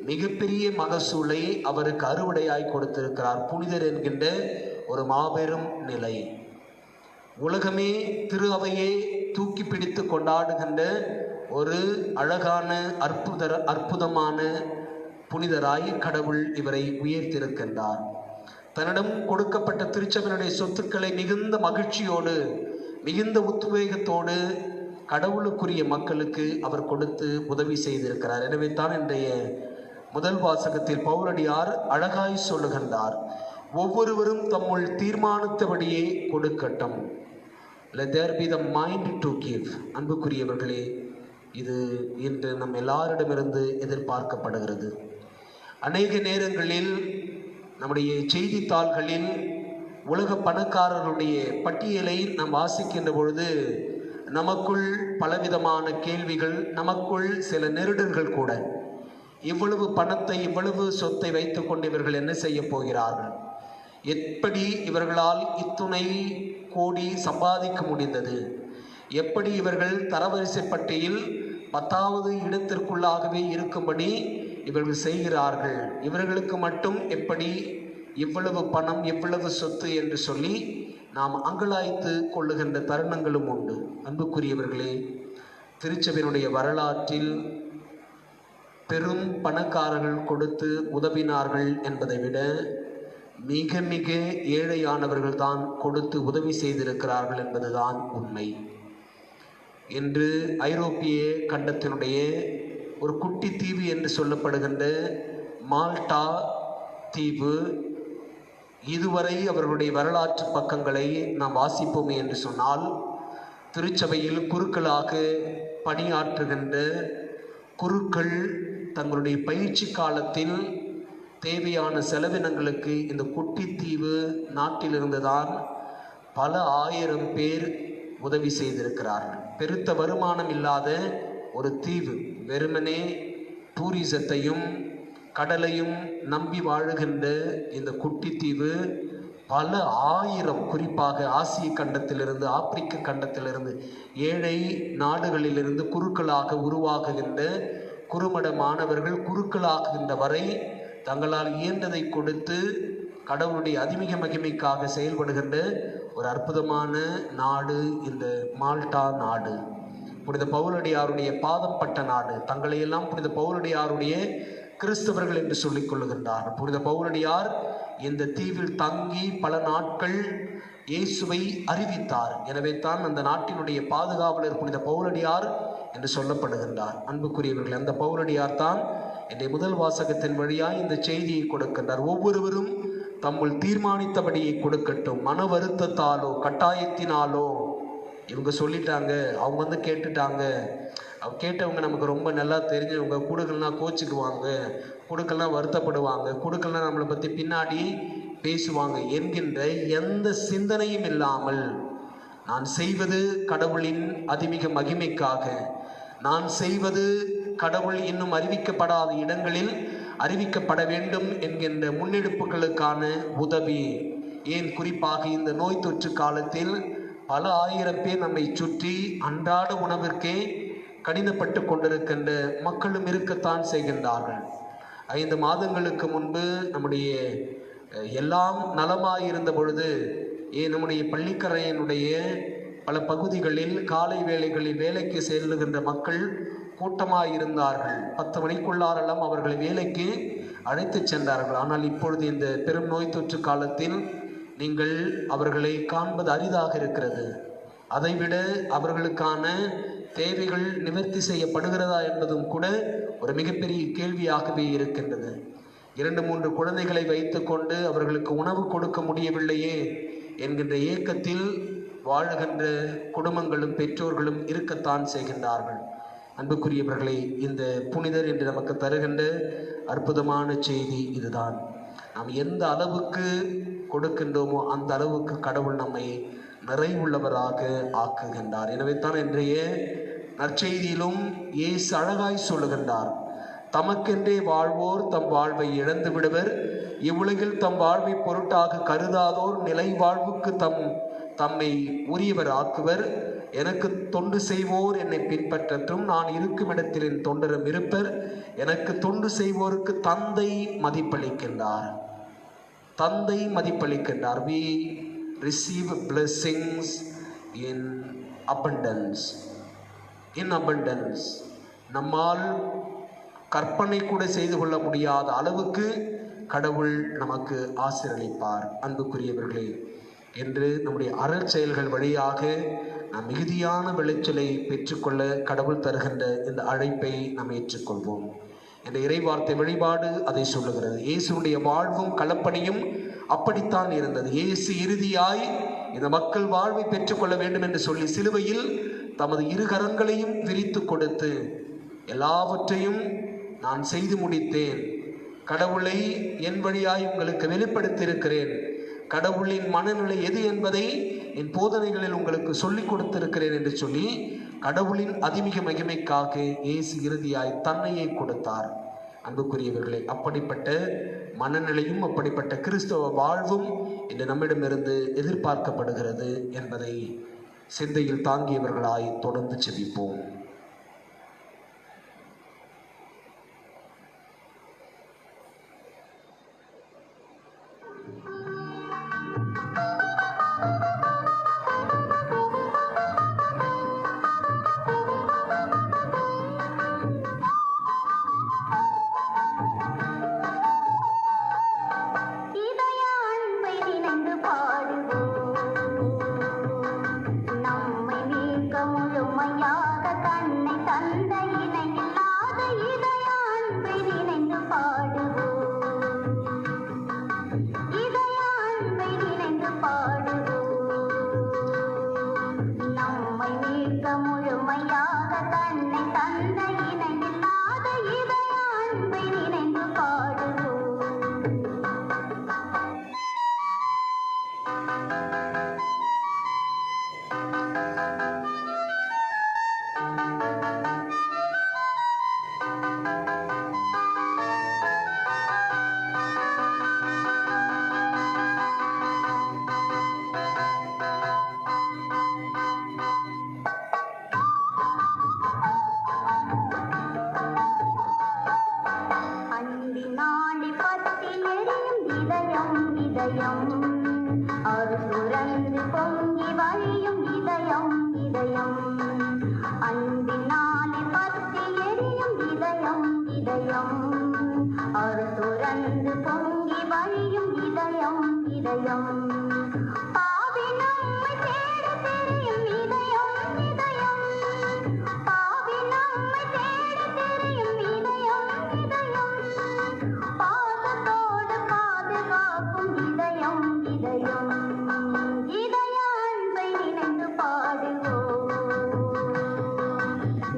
மிகப்பெரிய மகசூலை அவருக்கு அறுவடையாய் கொடுத்திருக்கிறார். புனிதர் என்கின்ற ஒரு மாபெரும் நிலை. உலகமே திரு அவையே தூக்கி பிடித்து கொண்டாடுகின்ற ஒரு அழகான அற்புதமான புனிதராய் கடவுள் இவரை உயர்த்தியிருக்கின்றார். தன்னிடம் கொடுக்கப்பட்ட திருச்சபையினுடைய சொத்துக்களை மிகுந்த மகிழ்ச்சியோடு மிகுந்த உத்வேகத்தோடு கடவுளுக்குரிய மக்களுக்கு அவர் கொடுத்து உதவி செய்திருக்கிறார். எனவே தான் இன்றைய முதல் வாசகத்தில் பவுலடியார் அழகாய் சொல்லுகின்றார், ஒவ்வொருவரும் தம்முள் தீர்மானித்தபடியே கொடுக்கட்டும். Let there be the mind to give. அன்புக்குரியவர்களே, இது இன்று நம் எல்லாரிடமிருந்து எதிர்பார்க்கப்படுகிறது. அநேக நேரங்களில் நம்முடைய செய்தித்தாள்களில் உலக பணக்காரர்களுடைய பட்டியலை நாம் வாசிக்கின்ற பொழுது நமக்குள் பலவிதமான கேள்விகள், நமக்குள் சில நெருடல்கள் கூட. இவ்வளவு பணத்தை, இவ்வளவு சொத்தை வைத்துக் கொண்டு இவர்கள் என்ன செய்ய போகிறார்கள்? எப்படி இவர்களால் இத்துணை கோடி சம்பாதிக்க முடிந்தது? எப்படி இவர்கள் தரவரிசை பட்டியலில் 10வது இடத்திற்குள்ளாகவே இருக்கும்படி இவர்கள் செய்கிறார்கள்? இவர்களுக்கு மட்டும் எப்படி இவ்வளவு பணம், இவ்வளவு சொத்து என்று சொல்லி நாம் அங்கலாய்த்து கொள்ளுகின்ற தருணங்களும் உண்டு. அன்புக்குரியவர்களே, திருச்சபையினுடைய வரலாற்றில் பெரும் பணக்காரர்கள் கொடுத்து உதவினார்கள் என்பதை விட மிக மிக ஏழையானவர்கள் தான் கொடுத்து உதவி செய்திருக்கிறார்கள் என்பதுதான் உண்மை. இன்று ஐரோப்பிய கண்டத்தினுடைய ஒரு குட்டி தீவு என்று சொல்லப்படுகின்ற மால்டா தீவு, இதுவரை அவர்களுடைய வரலாற்று பக்கங்களை நாம் வாசிப்போமே என்று சொன்னால், திருச்சபையில் குருக்களாக பணியாற்றுகின்ற குருக்கள் தங்களுடைய பயிற்சி காலத்தில் தேவையான செலவினங்களுக்கு இந்த குட்டித்தீவு நாட்டிலிருந்துதான் பல ஆயிரம் பேர் உதவி செய்திருக்கிறார்கள். பெருத்த வருமானம் இல்லாத ஒரு தீவு, வெறுமனே டூரிசத்தையும் கடலையும் நம்பி வாழுகின்ற இந்த குட்டித்தீவு பல ஆயிரம், குறிப்பாக ஆசிய கண்டத்திலிருந்து ஆப்பிரிக்க கண்டத்திலிருந்து ஏழை நாடுகளிலிருந்து குருக்களாக உருவாகுகின்ற குறுமட மாணவர்கள் குருக்களாகுகின்ற வரை தங்களால் இயன்றதை கொடுத்து கடவுளுடைய அதிமிக மகிமைக்காக செயல்படுகின்ற ஒரு அற்புதமான நாடு இந்த மால்டா நாடு. புனித பவுலடியாருடைய பாதம் பட்ட நாடு. தங்களையெல்லாம் புனித பவுலடியாருடைய கிறிஸ்தவர்கள் என்று சொல்லிக் கொள்ளுகின்றார். புனித பவுலடியார் இந்த தீவில் தங்கி பல நாட்கள் இயேசுவை அறிவித்தார். எனவே தான் அந்த நாட்டினுடைய பாதுகாவலர் புனித பவுலடியார் என்று சொல்லப்படுகின்றார். அன்புக்குரியவர்கள், அந்த பவுலடியார் தான் என்னுடைய முதல் வாசகத்தின் வழியாய் இந்த செய்தியை கொடுக்கின்றார். ஒவ்வொருவரும் தம்முள் தீர்மானித்தபடியை கொடுக்கட்டும், மன வருத்தத்தாலோ கட்டாயத்தினாலோ. இவங்க சொல்லிட்டாங்க, அவங்க கேட்டுட்டாங்க, கேட்டவங்க நமக்கு ரொம்ப நல்லா தெரிஞ்சவங்க, கொடுக்கலாம் கோச்சிக்குவாங்க, கொடுக்கலாம் வருத்தப்படுவாங்க, கொடுக்கலாம் நம்மளை பற்றி பின்னாடி பேசுவாங்க என்கின்ற எந்த சிந்தனையும் இல்லாமல், நான் செய்வது கடவுளின் அதிமிக மகிமைக்காக, நான் செய்வது கடவுள் இன்னும் அறிவிக்கப்படாத இடங்களில் அறிவிக்கப்பட வேண்டும் என்கின்ற முன்னெடுப்புகளுக்கான உதவி. ஏன் குறிப்பாக இந்த நோய் தொற்று காலத்தில் பல ஆயிரம் பேர் நம்மை சுற்றி அன்றாட உணவிற்கே கடினப்பட்டு கொண்டிருக்கின்ற மக்களும் இருக்கத்தான் செய்கின்றார்கள். 5 மாதங்களுக்கு முன்பு நம்முடைய எல்லாம் நலமாயிருந்த பொழுது நம்முடைய பள்ளிக்கரையினுடைய பல பகுதிகளில் காலை வேளைகளில் வேலைக்கு செல்லுகின்ற மக்கள் கூட்டமாயிருந்தார்கள். 10 மணிக்குள்ளாரெல்லாம் அவர்களை வேலைக்கு அழைத்து சென்றார்கள். ஆனால் இப்பொழுது இந்த பெரும் நோய் தொற்று காலத்தில் நீங்கள் அவர்களை காண்பது அரிதாக இருக்கிறது. அதைவிட அவர்களுக்கான தேவைகள் நிவர்த்தி செய்யப்படுகிறதா என்பதும் கூட ஒரு மிகப்பெரிய கேள்வியாகவே இருக்கின்றது. 2-3 குழந்தைகளை வைத்துக்கொண்டு அவர்களுக்கு உணவு கொடுக்க முடியவில்லையே என்கின்ற ஏக்கத்தில் வாழுகின்ற குடும்பங்களும் பெற்றோர்களும் இருக்கத்தான் செய்கின்றார்கள். அன்புக்குரியவர்களே, இந்த புனிதர் என்று நமக்கு தருகின்ற அற்புதமான செய்தி இதுதான். நாம் எந்த அளவுக்கு கொடுக்கின்றோமோ அந்த அளவுக்கு கடவுள் நம்மை நிறைவுள்ளவராக ஆக்குகின்றார். எனவே தான் இன்றைய நற்செய்தியிலும் இயேசு அழகாய் சொல்லுகின்றார், தமக்கென்றே வாழ்வோர் தம் வாழ்வை இழந்து விடுவர், இவ்வுலகில் தம் வாழ்வை பொருட்டாக கருதாதோர் நிலை வாழ்வுக்கு தம்மை உரியவர் ஆக்குவர். எனக்கு தொண்டு செய்வோர் என்னை பின்பற்றட்டும், நான் இருக்கும் இடத்தில் என் தொண்டரும் இருப்பர். எனக்கு தொண்டு செய்வோருக்கு தந்தை மதிப்பளிக்கின்றார். தந்தை மதிப்பளிக்கின்றார். We receive blessings in abundance. In abundance. நம்மால் கற்பனை கூட செய்து கொள்ள முடியாத அளவுக்கு கடவுள் நமக்கு ஆசீர்வதிப்பார். அன்புக்குரியவர்களே, என்று நம்முடைய அறச் செயல்கள் வழியாக நாம் மிகுதியான விளைச்சலை பெற்றுக்கொள்ள கடவுள் தருகின்ற இந்த அழைப்பை நாம் ஏற்றுக்கொள்வோம். இந்த இறைவார்த்தை வழிபாடு அதை சொல்லுகிறது. இயேசுடைய வாழ்வும் களப்பணியும் அப்படித்தான் இருந்தது. இயேசு இறுதியாய் இந்த மக்கள் வாழ்வை பெற்றுக்கொள்ள வேண்டும் என்று சொல்லி சிலுவையில் தமது 2 கரங்களையும் விரித்து கொடுத்து, எல்லாவற்றையும் நான் செய்து முடித்தேன், கடவுளை என் வழியாய் உங்களுக்கு வெளிப்படுத்தி இருக்கிறேன், கடவுளின் மனநிலை எது என்பதை என் போதனைகளில் உங்களுக்கு சொல்லிக் கொடுத்திருக்கிறேன் என்று சொல்லி கடவுளின் அதிமிக மகிமைக்காக இயேசு இறுதியாய் தன்னையே கொடுத்தார். அன்புக்குரியவர்களே, அப்படிப்பட்ட மனநிலையும் அப்படிப்பட்ட கிறிஸ்தவ வாழ்வும் இன்று நம்மிடமிருந்து எதிர்பார்க்கப்படுகிறது என்பதை சிந்தையில் தாங்கியவர்களாய் தொடர்ந்து செபிப்போம். இதயா இதயம் இதயம் பாவி நம்மை தேட தெரியும் இதயம் இதயம் பாவி நம்மை தேட தெரியும் இதயம் இதயம் பாசத்தோடு பாதுகாக்கும் இதயம் இதயம் இதய அன்பை நினைந்து பாடுவோம்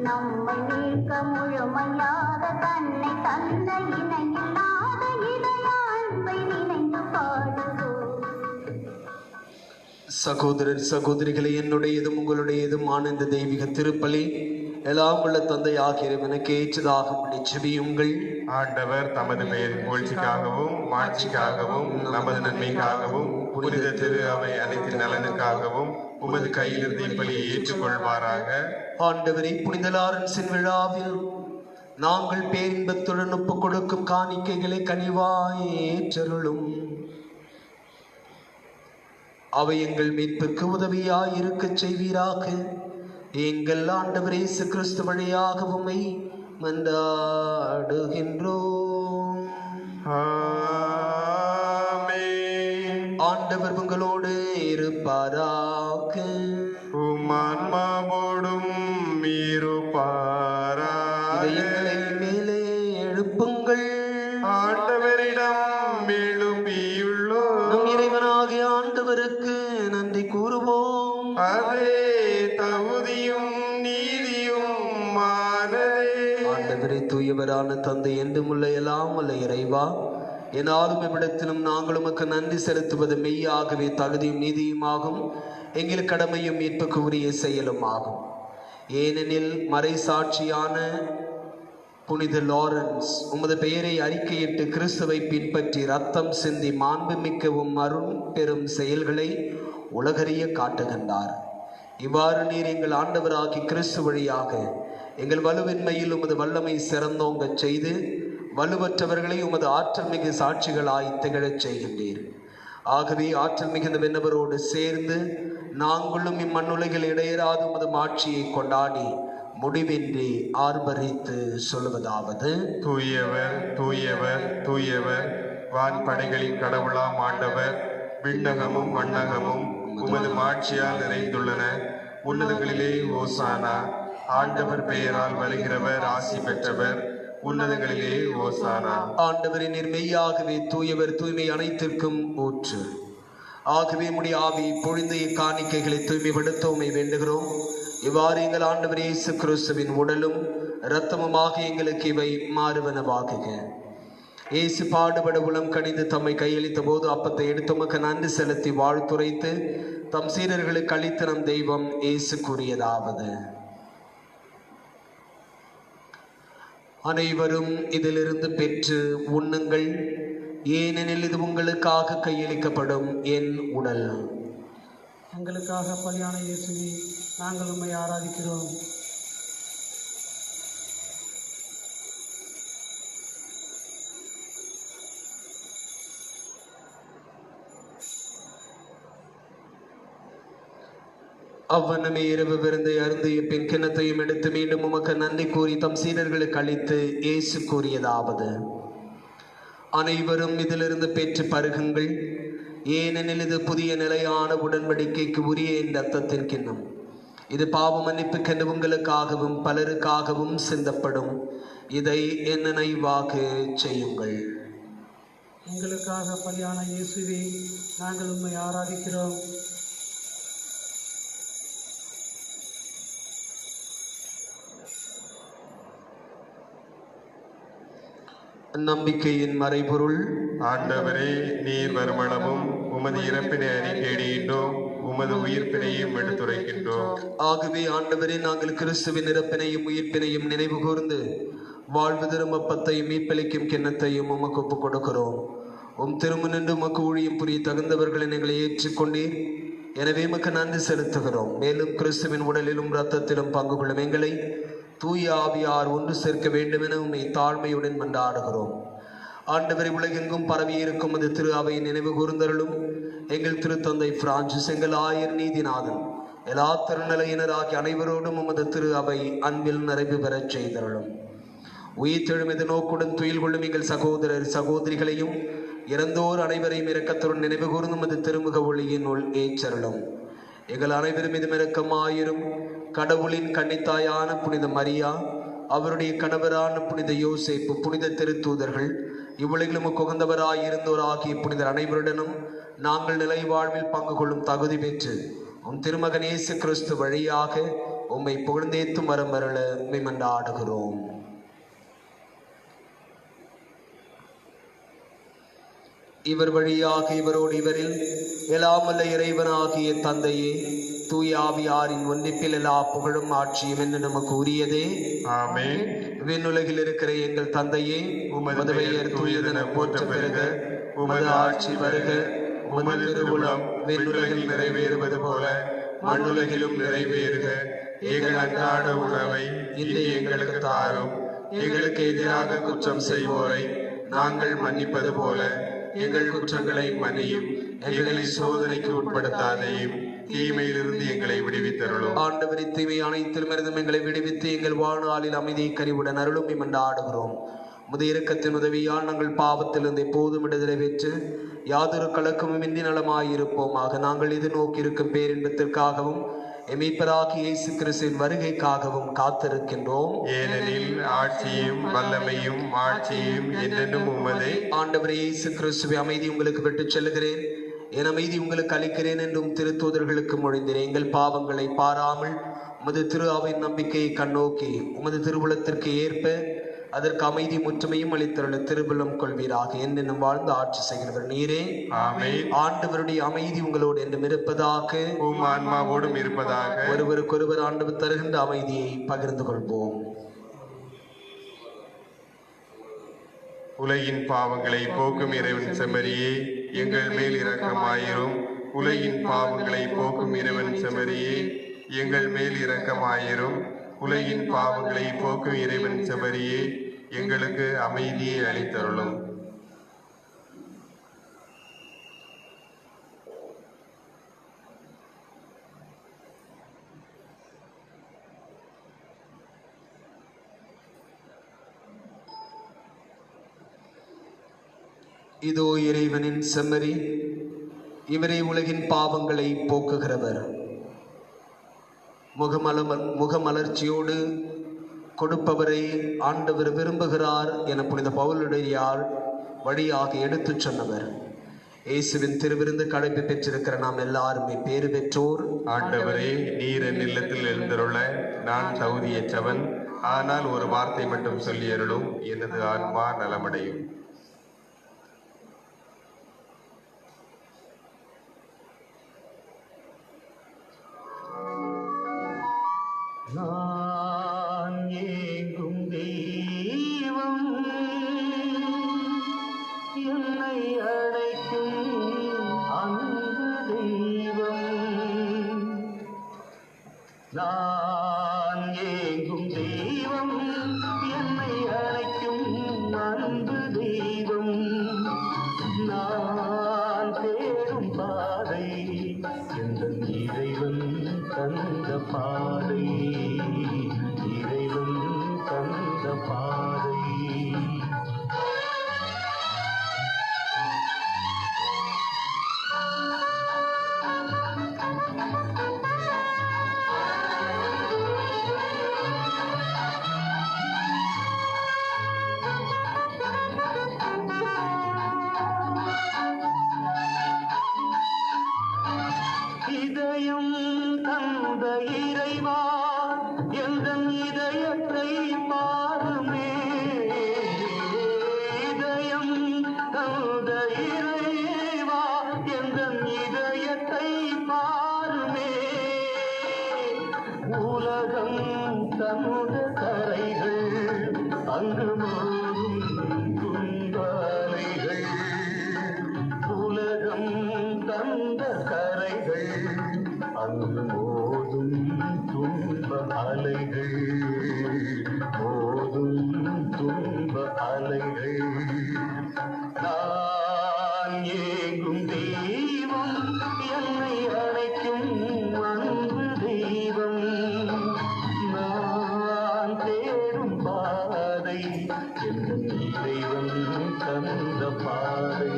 நம்மை மீட்க முழுமையாக தன்னை தந்த இணையில்லாத இதய அன்பை நினைந்து பாடுவோம். சகோதரர் சகோதரிகளை, என்னுடையதும் உங்களுடையதும் ஆனந்த தெய்வீக திருப்பலி எல்லாம் உள்ள தந்தையாகிய இறைவனுக்கு ஏற்றதாக செபியுங்கள். ஆண்டவர் தமது பெயர் புகழ்ச்சிக்காகவும் மாட்சிக்காகவும் நமது நன்மைக்காகவும் புனித திரு அவை அனைத்தின் நலனுக்காகவும் உமது கையிலிருந்து இப்பலியை ஏற்றுக்கொள்வாராக. ஆண்டவரை, புனித லாரன்ஸின் விழாவில் நாங்கள் பேரின்பத்துடன் ஒப்புக் கொடுக்கும் காணிக்கைகளை கனிவாய் ஏற்றருளும். அவை எங்கள் மீட்புக்கு உதவியாய் இருக்கச் செய்வீராக. எங்கள் ஆண்டவர் இயேசு கிறிஸ்து வழியாக உம்மை மன்றாடுகின்றோம். ஆமென். ஆண்டவர் உங்களோடு இருப்பாராக. உம் ஆன்மாவோடும் இருப்பாராக. இதயங்களை மேலே எழுப்புங்கள். ஆண்டவரிடம் எழுப்பியுள்ளோம். நம் இறைவனாகிய ஆண்டவருக்கு நன்றி கூறுவோம். அதே தகுதியும் நீதியும் ஆண்டவரே, தூயவரான தந்தை, என்றும் உள்ள எல்லாம் உள்ள இறைவா, என்னாலும் இவ்விடத்திலும் நாங்கள் உமக்கு நன்றி செலுத்துவது மெய்யாகவே தகுதியும் நீதியுமாகும், எங்கள் கடமையும் மீட்புக்கு உரிய செயலும் ஆகும். ஏனெனில் மறை சாட்சியான புனித லாரன்ஸ் உமது பெயரை அறிக்கையிட்டு கிறிஸ்துவை பின்பற்றி ரத்தம் சிந்தி மாண்புமிக்கவும் அருள் பெறும் செயல்களை உலகறிய காட்டுகின்றார். இவ்வாறு நீர் எங்கள் ஆண்டவராகி கிறிஸ்து வழியாக எங்கள் வலுவின்மையில் உமது வல்லமை சிறந்தோங்கச் செய்து வலுவற்றவர்களை உமது ஆற்றல் மிகு சாட்சிகளாய் திகழச் செய்கின்றீர். ஆகவே ஆற்றல் மிகுந்த விண்ணவரோடு சேர்ந்து நாங்களும் இம்மண்ணுலகில் இடையராது உமது மாட்சியை கொண்டாடி முடிவின்றி ஆர்ப்பரித்து சொல்லுவதாவது: தூயவர் தூயவர் தூயவர், வான்படைகளின் கடவுளாம் ஆண்டவர், விண்ணகமும் மண்ணகமும் உமது மாட்சியால் நிறைந்துள்ளன. உன்னதங்களிலே ஓசானா. ஆண்டவர் பெயரால் வருகிறவர் ஆசி பெற்றவர். உன்னதங்களிலே ஓசானா. ஆண்டவரின் மெய்யாகவே தூயவர், தூய்மை அனைத்திற்கும் ஊற்று. ஆகவே உம்முடைய ஆவி பொழிந்த இக்காணிக்கைகளை தூய்மைப்படுத்த உம்மை வேண்டுகிறோம். இவ்வாறு எங்கள் ஆண்டவர் இயேசு கிறிஸ்துவின் உடலும் இரத்தமுமாக எங்களுக்கு இவை மாறுவனவாகுக. இயேசு பாடுபட உளம் கனிந்து தம்மை கையளித்த போது அப்பத்தை எடுத்து உமக்கு நன்றி செலுத்தி வாழ்த்துரைத்து தம் சீடர்களுக்கு அளித்த நம் தெய்வம் இயேசு கூறியதாவது: அனைவரும் இதிலிருந்து பெற்று உண்ணுங்கள், ஏனெனில் இது உங்களுக்காக கையளிக்கப்படும் என் உடல். எங்களுக்காக பலியான இயேசுவே, நாங்கள் உம்மை ஆராதிக்கிறோம். அவ்வண்ணமே இரவு விருந்தை அருந்திய பின் கிண்ணத்தையும் எடுத்து மீண்டும் உமக்கு நன்றி கூறி தம் சீடர்களுக்கு அளித்து இயேசு கூறியதாவது: அனைவரும் இதிலிருந்து பெற்று பருகுங்கள், ஏனெனில் இது புதிய நிலையான உடன்படிக்கைக்கு உரிய என் இரத்தத்தின் கிண்ணம். இது பாவ மன்னிப்புக்கென்று உங்களுக்காகவும் பலருக்காகவும் சிந்தப்படும். இதை என் நினைவாக செய்யுங்கள். எங்களுக்காக பலியான இயேசுவே, நாங்கள் உம்மை ஆராதிக்கிறோம். நம்பிக்கையின் மறைபொருள்: ஆண்டவரே, நீர் வருமளவும் உமது இறப்பினை அறிக்கையிடுகின்றோம், உமது உயிர்ப்பினையும் எடுத்துரைக்கின்றோம். ஆகவே ஆண்டவரே, நாங்கள் கிறிஸ்துவின் இறப்பினையும் உயிர்ப்பினையும் நினைவு கூர்ந்து வாழ்வு தரும் அப்பத்தையும் மீட்பளிக்கும் கிண்ணத்தையும் உமக்கு ஒப்புக் கொடுக்கிறோம். உம் திரும்ப நின்று உமக்கு ஊழியம் புரிய தகுந்தவர்களை எங்களை ஏற்றுக்கொண்டீர். எனவே உமக்கு நன்றி செலுத்துகிறோம். மேலும் கிறிஸ்துவின் உடலிலும் இரத்தத்திலும் பங்கு கொள்ளும் எங்களை தூய ஆவியார் ஒன்று சேர்க்க வேண்டும் என உம்மை தாழ்மையுடன் மன்றாடுகிறோம். ஆண்டவரை, உலகெங்கும் பரவி இருக்கும் அது திரு அவையை நினைவு கூர்ந்தருளும். எங்கள் திருத்தந்தை பிரான்சிஸ், எங்கள் ஆயர் நீதிநாதன், எல்லா திருநிலையினராகி அனைவரோடும் உமது திரு அவை அன்பில் நிறைவு பெறச் செய்தருளும். உயிர்த்தெழும் எது நோக்குடன் துயில் கொள்ளும் எங்கள் சகோதரர் சகோதரிகளையும் இறந்தோர் அனைவரையும் இரக்கத்துடன் நினைவு கூர்ந்து உமது திருமுக ஒளியின் உள் ஏற்றருளும். எங்கள் அனைவரும் மீதும் இரக்கமாயிரும். கடவுளின் கன்னித்தாயான புனித மரியா, அவருடைய கணவரான புனித யோசேப்பு, புனித திருத்தூதர்கள், இவ்வுலகிலும் உகந்தவராயிருந்தோர் ஆகிய புனிதர் அனைவருடனும் நாங்கள் நிலை வாழ்வில் பங்கு கொள்ளும் தகுதி பெற்று உம் திருமகன் இயேசு கிறிஸ்து வழியாக உம்மை புகழ்ந்தேத்தும் வரம் அருள உம்மை மன்றாடுகிறோம். இவர் வழியாக இவரோடு இவரில் எல்லாமல்ல இறைவனாகிய தந்தையே, தூய ஆவியாரின் ஒன்றிப்பில் எல்லா புகழும் ஆட்சியும் என்று நமக்கு உரியதே. ஆமென். விண்ணுலகில் இருக்கிற எங்கள் தந்தையே, உமது பெயர் தூயதென போற்ற பெறுக. உமது ஆட்சி வருக. உமது திருவுளம் விண்ணுலகில் நிறைவேறுவது போல மண்ணுலகிலும் நிறைவேறுக. எங்கள் அன்றாட உணவை இன்று எங்களுக்கு தாரும். எங்களுக்கு எதிராக குற்றம் செய்வோரை நாங்கள் மன்னிப்பது போல எங்கள் குற்றங்களை மன்னியும். எங்களை சோதனைக்கு உட்படுத்தாதையும் தீமையிலிருந்து எங்களை விடுவித்தருளும். ஆண்டவரை தீமை அனைத்திலுமிருந்தும் எங்களை விடுவித்து எங்கள் வாழ்நாளில் அமைதியை கனிவுடன் அருளும் மன்றாடுகிறோம். முது இரக்கத்தின் உதவியால் நாங்கள் பாவத்திலிருந்து எப்போதும் விடுதலை பெற்று யாதொரு கலக்கமும் இன்றி நலமாயிருப்போமாக. நாங்கள் எதிர்நோக்கி இருக்கும் பேரின்பத்திற்காகவும் எமீப்பராகிய இயேசு கிறிஸ்துவின் வருகைக்காகவும் காத்திருக்கின்றோம். ஏனெனில் ஆட்சியும் வல்லமையும் மாட்சியும் என்றென்றும் உமதே. ஆண்டவரே இயேசு கிறிஸ்துவை, அமைதி உங்களுக்கு விட்டுச் செல்கிறேன், என் அமைதி உங்களுக்கு அளிக்கிறேன் என்றும் திருத்தூதர்களுக்கு மொழிந்தேன். எங்கள் பாவங்களை பாராமல் உமது திரு அவையின் நம்பிக்கையை கண்ணோக்கி உமது திருவுளத்திற்கு ஏற்ப அதற்கு அமைதி முற்றுமையும் அளித்தருள திருவுளம் கொள்வீராக. என்னென்னும் வாழ்ந்து ஆட்சி செய்கிறவர் நீரே. ஆமென். ஆண்டவருடைய அமைதி உங்களோடு என்றும் இருப்பதாக. உம் ஆன்மாவோடும் இருப்பதாக. ஒருவருக்கொருவர் ஆண்டவர் தருகின்ற அமைதியை பகிர்ந்து கொள்வோம். உலகின் பாவங்களை போக்கும் இறைவன் செம்மறியே, எங்கள் மேல் இரக்கமாயிரும். உலகின் பாவங்களை போக்கும் இறைவன் செம்மறியே, எங்கள் மேல் இரக்கமாயிரும். உலகின் பாவங்களை போக்கும் இறைவன் செம்மறியே, எங்களுக்கு அமைதியை அளித்தருளும். இதோ இறைவனின் செம்மறி, இவரே உலகின் பாவங்களை போக்குகிறவர். முகமலர்ச்சியோடு கொடுப்பவரை ஆண்டவர் விரும்புகிறார் என புனித பவுலுடையார் வழியாக எடுத்துச் சொன்னவர். இயேசுவின் திருவிருந்து களைப்பு பெற்றிருக்கிற நாம் எல்லாருமே பேறு பெற்றோர். ஆண்டவரே, நீர் என் இல்லத்தில் எழுந்தருள நான் தகுதியற்றவன். ஆனால் ஒரு வார்த்தை மட்டும் சொல்லி அருளும், எனது ஆன்மா நலமடையும். நான் ஏங்கும் தெய்வம் என்னை அழைக்கும் அன்பு தெய்வம். நான் ஏங்கும் தெய்வம் என்னை அழைக்கும் அன்பு தெய்வம். நான் தேடும் பாதை எங்கள் இறைவன் தந்த பாதை. இறைவன் தந்த பாதை. இதயம் தந்த இறைவா எந்தன் இதயத்தை பாருமே. இதயம் தந்த இறைவா எந்தன் இதயத்தை பாருமே. உலகம் தந்த கரைகள் அங்கு மோதும் துன்பலைகள். உலகம் தந்த கரைகள் அங்கு மோதும் துன்ப அலைகள். மோதும் துன்ப அலைகள். நான் ஏங்கும் தெய்வம் என்னை அழைக்கும் அன்பு தெய்வம். நான் தேடும் பாதை என் இறைவன் தந்த பாதை.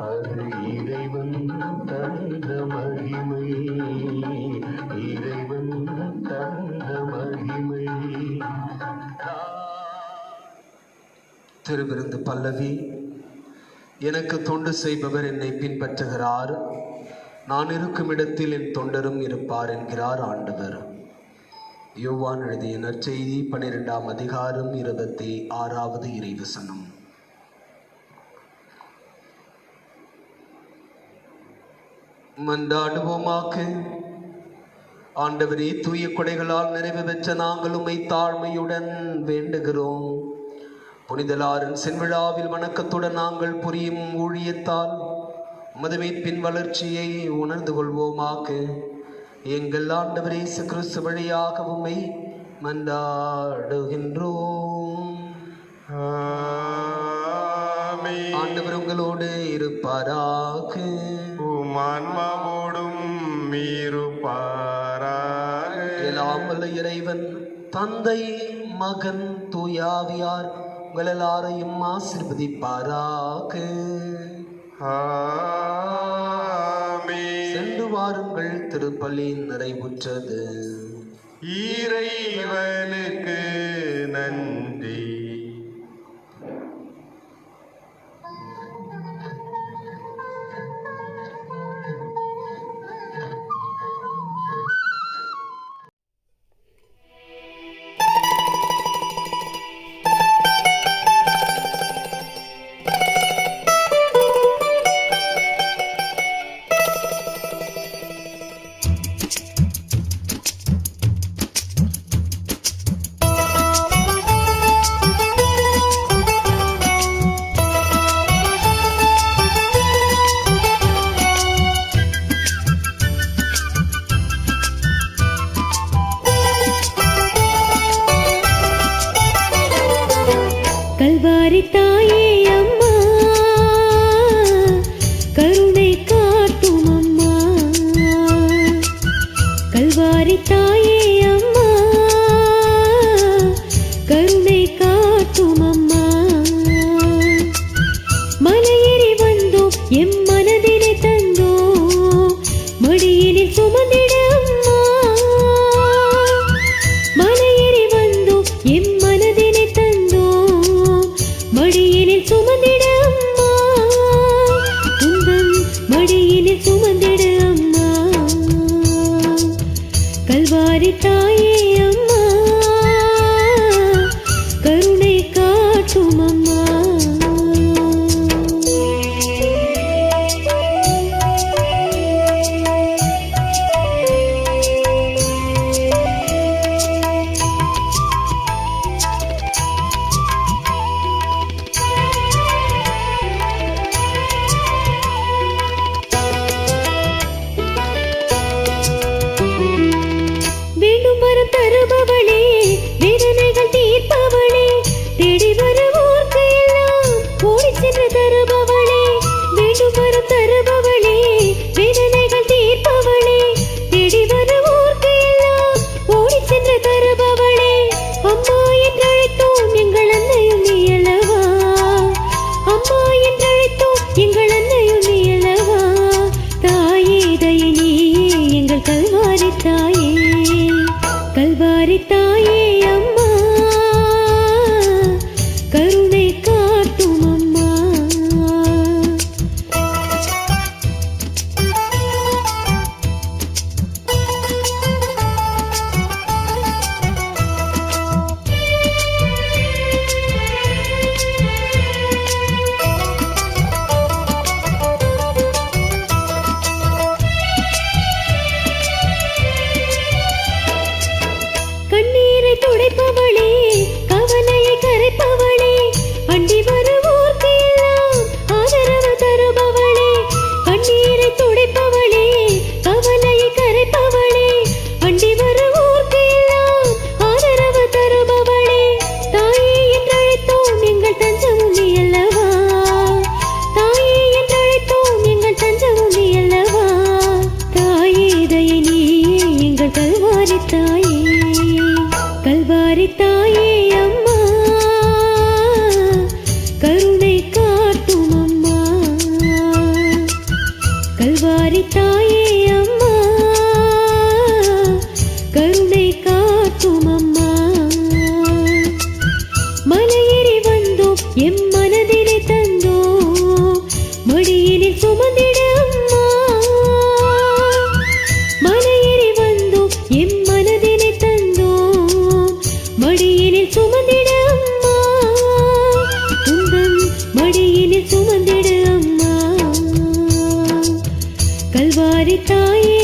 அது இறைவன் தந்த மகிமை, இறைவன் தந்த மகிமை. திருவிருந்து பல்லவி. எனக்கு தொண்டு செய்பவர் என்னை பின்பற்றுகிறார், நான் இருக்கும் இடத்தில் என் தொண்டரும் இருப்பார் என்கிறார் ஆண்டவர். யோவான் எழுதிய நற்செய்தி 12ஆம் அதிகாரம் 26வது இறைவசனம். மன்றாடுவோமாக. ஆண்டவரே, தூய கொடைகளால் நிறைவு பெற்ற நாங்கள் உம்மை தாழ்மையுடன் வேண்டுகிறோம். புனிதலாரின் சென்விழாவில் வணக்கத்துடன் நாங்கள் புரியும் ஊழியத்தால் உமது மீட்பின் வளர்ச்சியை உணர்ந்து கொள்வோமாக. எங்கள் ஆண்டவர் இயேசு கிறிஸ்து வழியாக உம்மை மன்றாடுகின்றோம். ஆண்டவர் உங்களோடு இருப்பாராக. உம் ஆன்மாவோடும் இருப்பாராக. எல்லாம் வல்ல இறைவன் தந்தை, மகன், தூயாவியார் உங்கள் எல்லாரையும் ஆசீர்வதிப்பாராக. சென்று வாருங்கள், திருப்பலி நிறைவுற்றது. இறைவனுக்கு நன்றி. கல்வாரி தாயே அம்மா, கருணை காட்டும் அம்மா. கல்வாரி தாயே அம்மா, கருணை காட்டும் அம்மா. மலையேறி வந்தோம், எம் மனதினை தந்தோம், மடியினில் சுமந்திட அம்மா. மலையேறி வந்தோம், எம் மனதினை தந்தோம், மடியினில் சுமந்திட அம்மா. உந்தன் மடியினில் சுமந்திட அம்மா. கல்வாரி தாயே அம்மா, கருணை காட்டும் அம்மா. கல்வாரி தாயே